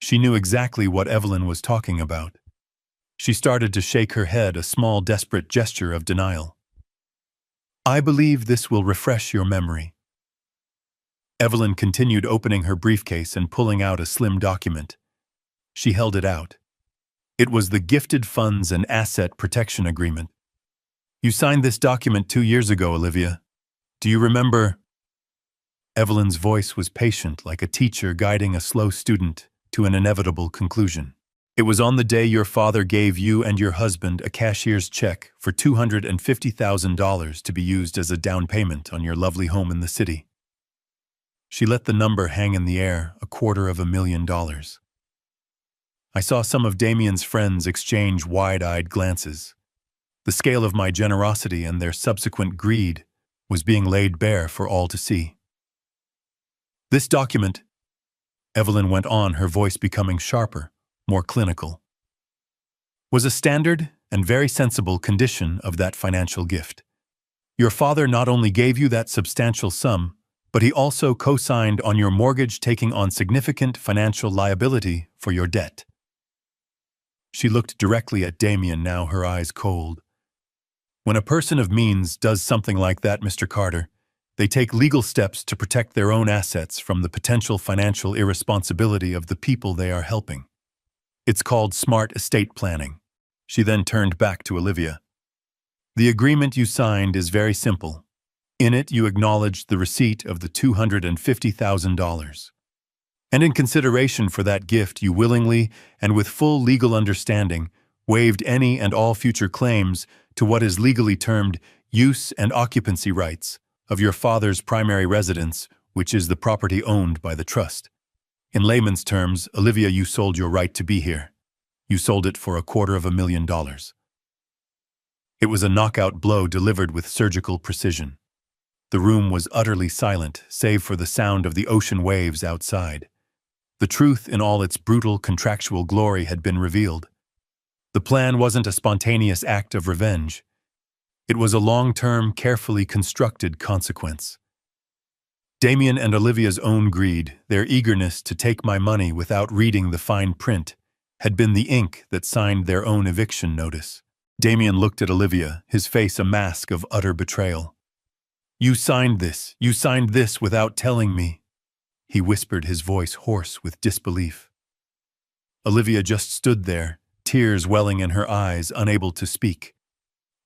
She knew exactly what Evelyn was talking about. She started to shake her head, a small, desperate gesture of denial. "I believe this will refresh your memory." Evelyn continued, opening her briefcase and pulling out a slim document. She held it out. It was the Gifted Funds and Asset Protection Agreement. "You signed this document 2 years ago, Olivia. Do you remember?" Evelyn's voice was patient, like a teacher guiding a slow student to an inevitable conclusion. "It was on the day your father gave you and your husband a cashier's check for $250,000 to be used as a down payment on your lovely home in the city." She let the number hang in the air, $250,000. I saw some of Damien's friends exchange wide-eyed glances. The scale of my generosity and their subsequent greed was being laid bare for all to see. "This document," Evelyn went on, her voice becoming sharper, more clinical, "was a standard and very sensible condition of that financial gift. Your father not only gave you that substantial sum, but he also co-signed on your mortgage, taking on significant financial liability for your debt." She looked directly at Damien, now her eyes cold. "When a person of means does something like that, Mr. Carter, they take legal steps to protect their own assets from the potential financial irresponsibility of the people they are helping. It's called smart estate planning," She then turned back to Olivia. The agreement you signed is very simple. In it, you acknowledged the receipt of the $250,000. And in consideration for that gift, you willingly and with full legal understanding waived any and all future claims to what is legally termed use and occupancy rights of your father's primary residence, which is the property owned by the trust. In layman's terms, Olivia, you sold your right to be here. You sold it for $250,000. It was a knockout blow delivered with surgical precision. The room was utterly silent, save for the sound of the ocean waves outside. The truth in all its brutal contractual glory had been revealed. The plan wasn't a spontaneous act of revenge. It was a long-term, carefully constructed consequence. Damien and Olivia's own greed, their eagerness to take my money without reading the fine print, had been the ink that signed their own eviction notice. Damien looked at Olivia, his face a mask of utter betrayal. You signed this without telling me," he whispered, his voice hoarse with disbelief. Olivia just stood there, tears welling in her eyes, unable to speak.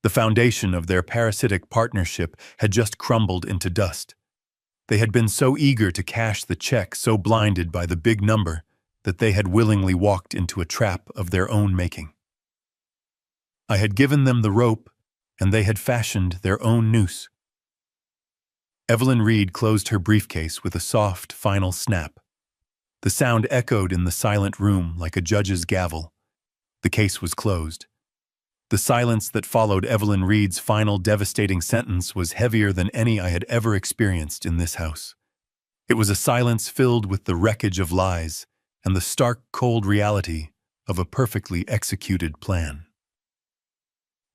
The foundation of their parasitic partnership had just crumbled into dust. They had been so eager to cash the check, so blinded by the big number, that they had willingly walked into a trap of their own making. I had given them the rope, and they had fashioned their own noose. Evelyn Reed closed her briefcase with a soft, final snap. The sound echoed in the silent room like a judge's gavel. The case was closed. The silence that followed Evelyn Reed's final devastating sentence was heavier than any I had ever experienced in this house. It was a silence filled with the wreckage of lies and the stark, cold reality of a perfectly executed plan.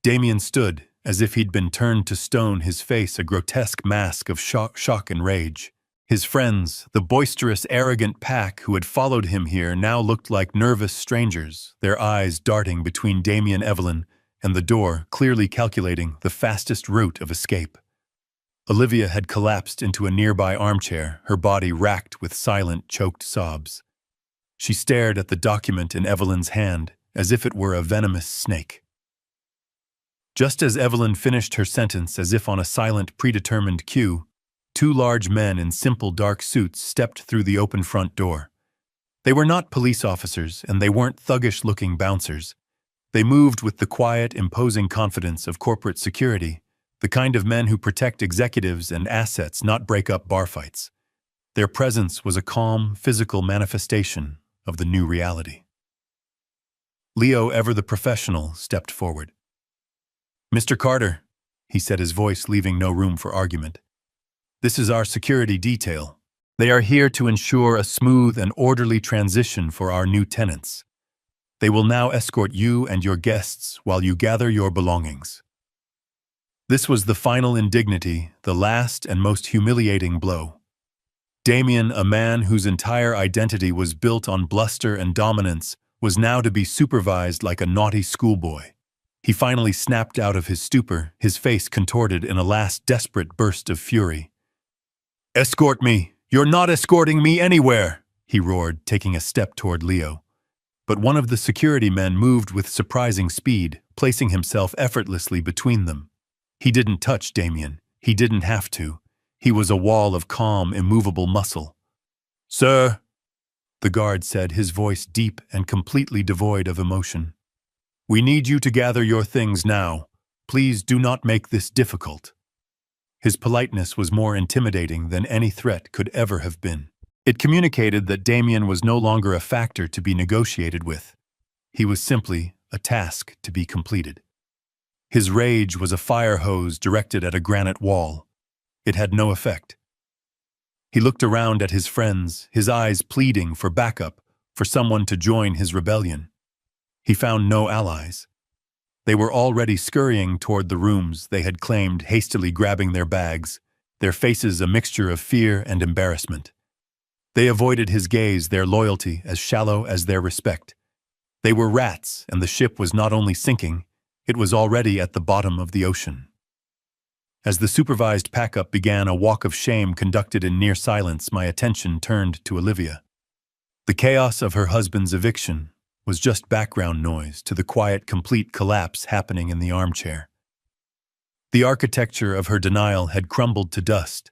Damien stood, as if he'd been turned to stone, his face a grotesque mask of shock and rage. His friends, the boisterous, arrogant pack who had followed him here, now looked like nervous strangers, their eyes darting between Damien, Evelyn, and the door, clearly calculating the fastest route of escape. Olivia had collapsed into a nearby armchair, her body racked with silent, choked sobs. She stared at the document in Evelyn's hand, as if it were a venomous snake. Just as Evelyn finished her sentence, as if on a silent, predetermined cue, two large men in simple dark suits stepped through the open front door. They were not police officers, and they weren't thuggish-looking bouncers. They moved with the quiet, imposing confidence of corporate security, the kind of men who protect executives and assets, not break up bar fights. Their presence was a calm, physical manifestation of the new reality. Leo, ever the professional, stepped forward. "Mr. Carter," he said, his voice leaving no room for argument. "This is our security detail. They are here to ensure a smooth and orderly transition for our new tenants. They will now escort you and your guests while you gather your belongings." This was the final indignity, the last and most humiliating blow. Damien, a man whose entire identity was built on bluster and dominance, was now to be supervised like a naughty schoolboy. He finally snapped out of his stupor, his face contorted in a last desperate burst of fury. "Escort me! You're not escorting me anywhere!" he roared, taking a step toward Leo. But one of the security men moved with surprising speed, placing himself effortlessly between them. He didn't touch Damien. He didn't have to. He was a wall of calm, immovable muscle. "Sir," the guard said, his voice deep and completely devoid of emotion, "we need you to gather your things now. Please do not make this difficult." His politeness was more intimidating than any threat could ever have been. It communicated that Damien was no longer a factor to be negotiated with. He was simply a task to be completed. His rage was a fire hose directed at a granite wall. It had no effect. He looked around at his friends, his eyes pleading for backup, for someone to join his rebellion. He found no allies. They were already scurrying toward the rooms they had claimed, hastily grabbing their bags, their faces a mixture of fear and embarrassment. They avoided his gaze, their loyalty as shallow as their respect. They were rats, and the ship was not only sinking, it was already at the bottom of the ocean. As the supervised pack-up began, a walk of shame conducted in near silence, my attention turned to Olivia. The chaos of her husband's eviction, was just background noise to the quiet, complete collapse happening in the armchair. The architecture of her denial had crumbled to dust,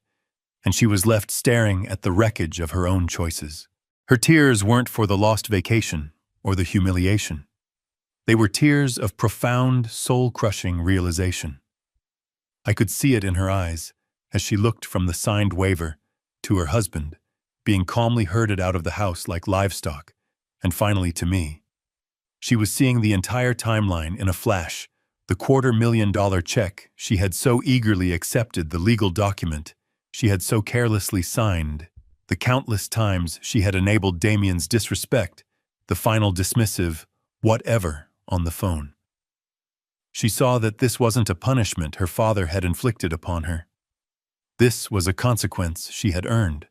and she was left staring at the wreckage of her own choices. Her tears weren't for the lost vacation or the humiliation. They were tears of profound, soul-crushing realization. I could see it in her eyes as she looked from the signed waiver to her husband, being calmly herded out of the house like livestock, and finally to me. She was seeing the entire timeline in a flash, the $250,000 check she had so eagerly accepted, the legal document she had so carelessly signed, the countless times she had enabled Damien's disrespect, the final dismissive whatever on the phone. She saw that this wasn't a punishment her father had inflicted upon her. This was a consequence she had earned.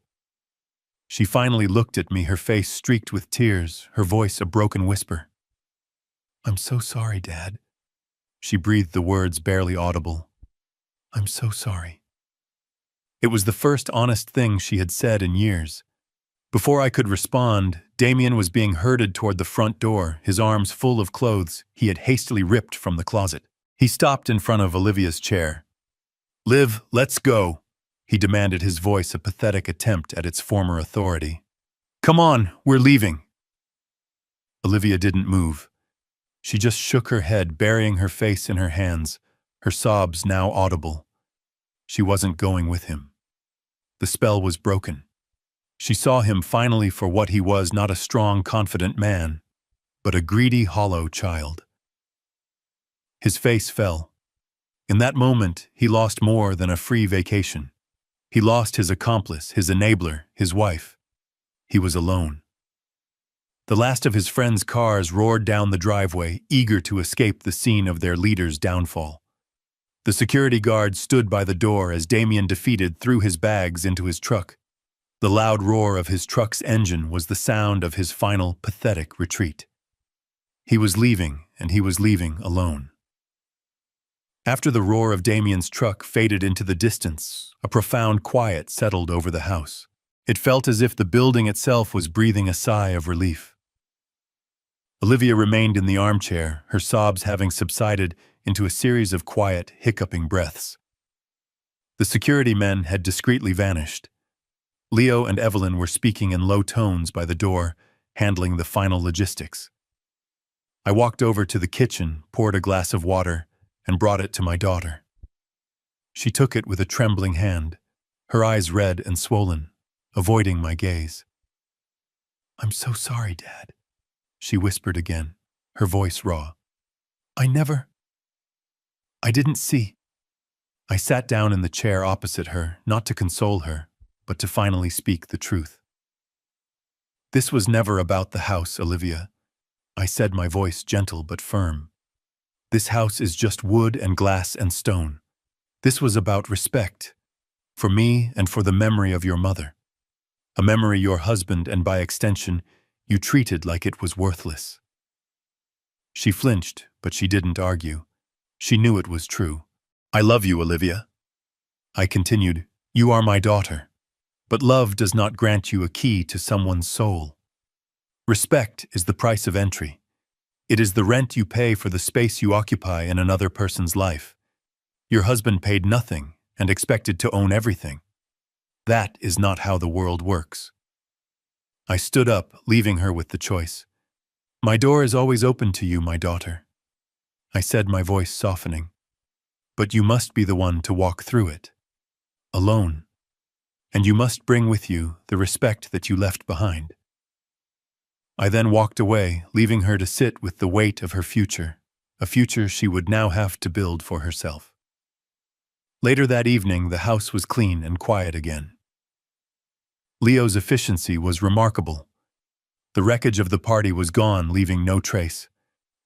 She finally looked at me, her face streaked with tears, her voice a broken whisper. "I'm so sorry, Dad." She breathed the words barely audible. "I'm so sorry." It was the first honest thing she had said in years. Before I could respond, Damien was being herded toward the front door, his arms full of clothes he had hastily ripped from the closet. He stopped in front of Olivia's chair. "Liv, let's go," he demanded, his voice a pathetic attempt at its former authority. "Come on, we're leaving." Olivia didn't move. She just shook her head, burying her face in her hands, her sobs now audible. She wasn't going with him. The spell was broken. She saw him finally for what he was, not a strong, confident man, but a greedy, hollow child. His face fell. In that moment, he lost more than a free vacation. He lost his accomplice, his enabler, his wife. He was alone. The last of his friends' cars roared down the driveway, eager to escape the scene of their leader's downfall. The security guard stood by the door as Damien defeated threw his bags into his truck. The loud roar of his truck's engine was the sound of his final, pathetic retreat. He was leaving, and he was leaving alone. After the roar of Damien's truck faded into the distance, a profound quiet settled over the house. It felt as if the building itself was breathing a sigh of relief. Olivia remained in the armchair, her sobs having subsided into a series of quiet, hiccuping breaths. The security men had discreetly vanished. Leo and Evelyn were speaking in low tones by the door, handling the final logistics. I walked over to the kitchen, poured a glass of water, and brought it to my daughter. She took it with a trembling hand, her eyes red and swollen, avoiding my gaze. "I'm so sorry, Dad," she whispered again, her voice raw. I didn't see." I sat down in the chair opposite her, not to console her, but to finally speak the truth. "This was never about the house, Olivia," I said, my voice gentle but firm. "This house is just wood and glass and stone. This was about respect, for me and for the memory of your mother. A memory your husband and by extension, you treated like it was worthless." She flinched, but she didn't argue. She knew it was true. "I love you, Olivia." I continued, "You are my daughter. But love does not grant you a key to someone's soul. Respect is the price of entry. It is the rent you pay for the space you occupy in another person's life. Your husband paid nothing and expected to own everything. That is not how the world works." I stood up, leaving her with the choice. "My door is always open to you, my daughter," I said, my voice softening. "But you must be the one to walk through it. Alone. And you must bring with you the respect that you left behind." I then walked away, leaving her to sit with the weight of her future, a future she would now have to build for herself. Later that evening, the house was clean and quiet again. Leo's efficiency was remarkable. The wreckage of the party was gone, leaving no trace.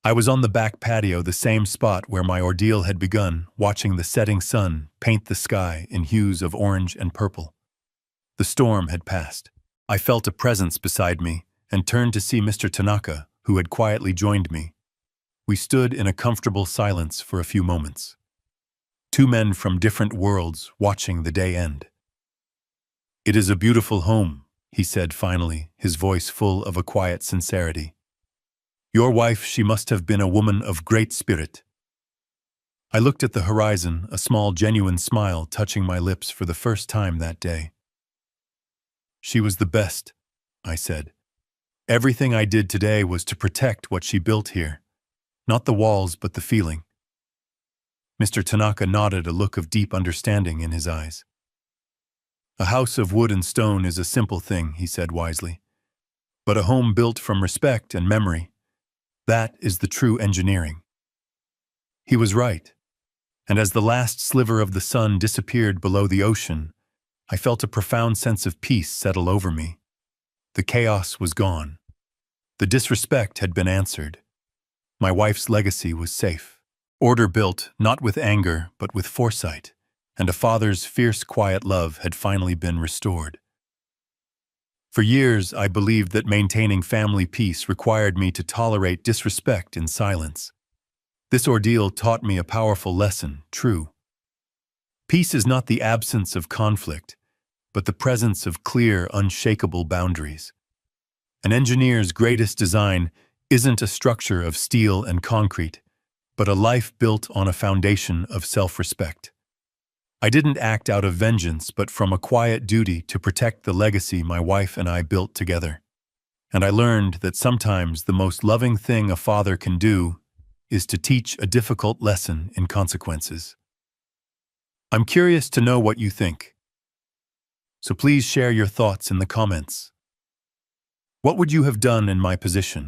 I was on the back patio, the same spot where my ordeal had begun, watching the setting sun paint the sky in hues of orange and purple. The storm had passed. I felt a presence beside me and turned to see Mr. Tanaka, who had quietly joined me. We stood in a comfortable silence for a few moments. Two men from different worlds watching the day end. "It is a beautiful home," he said finally, his voice full of a quiet sincerity. Your wife, she must have been a woman of great spirit. I looked at the horizon, a small, genuine smile touching my lips for the first time that day. She was the best, I said. Everything I did today was to protect what she built here. Not the walls, but the feeling. Mr. Tanaka nodded, a look of deep understanding in his eyes. A house of wood and stone is a simple thing, he said wisely. But a home built from respect and memory, that is the true engineering. He was right. And as the last sliver of the sun disappeared below the ocean, I felt a profound sense of peace settle over me. The chaos was gone. The disrespect had been answered. My wife's legacy was safe. Order built, not with anger, but with foresight, and a father's fierce, quiet love had finally been restored. For years, I believed that maintaining family peace required me to tolerate disrespect in silence. This ordeal taught me a powerful lesson, true. Peace is not the absence of conflict, but the presence of clear, unshakable boundaries. An engineer's greatest design isn't a structure of steel and concrete, but a life built on a foundation of self-respect. I didn't act out of vengeance, but from a quiet duty to protect the legacy my wife and I built together. And I learned that sometimes the most loving thing a father can do is to teach a difficult lesson in consequences. I'm curious to know what you think. So please share your thoughts in the comments. What would you have done in my position?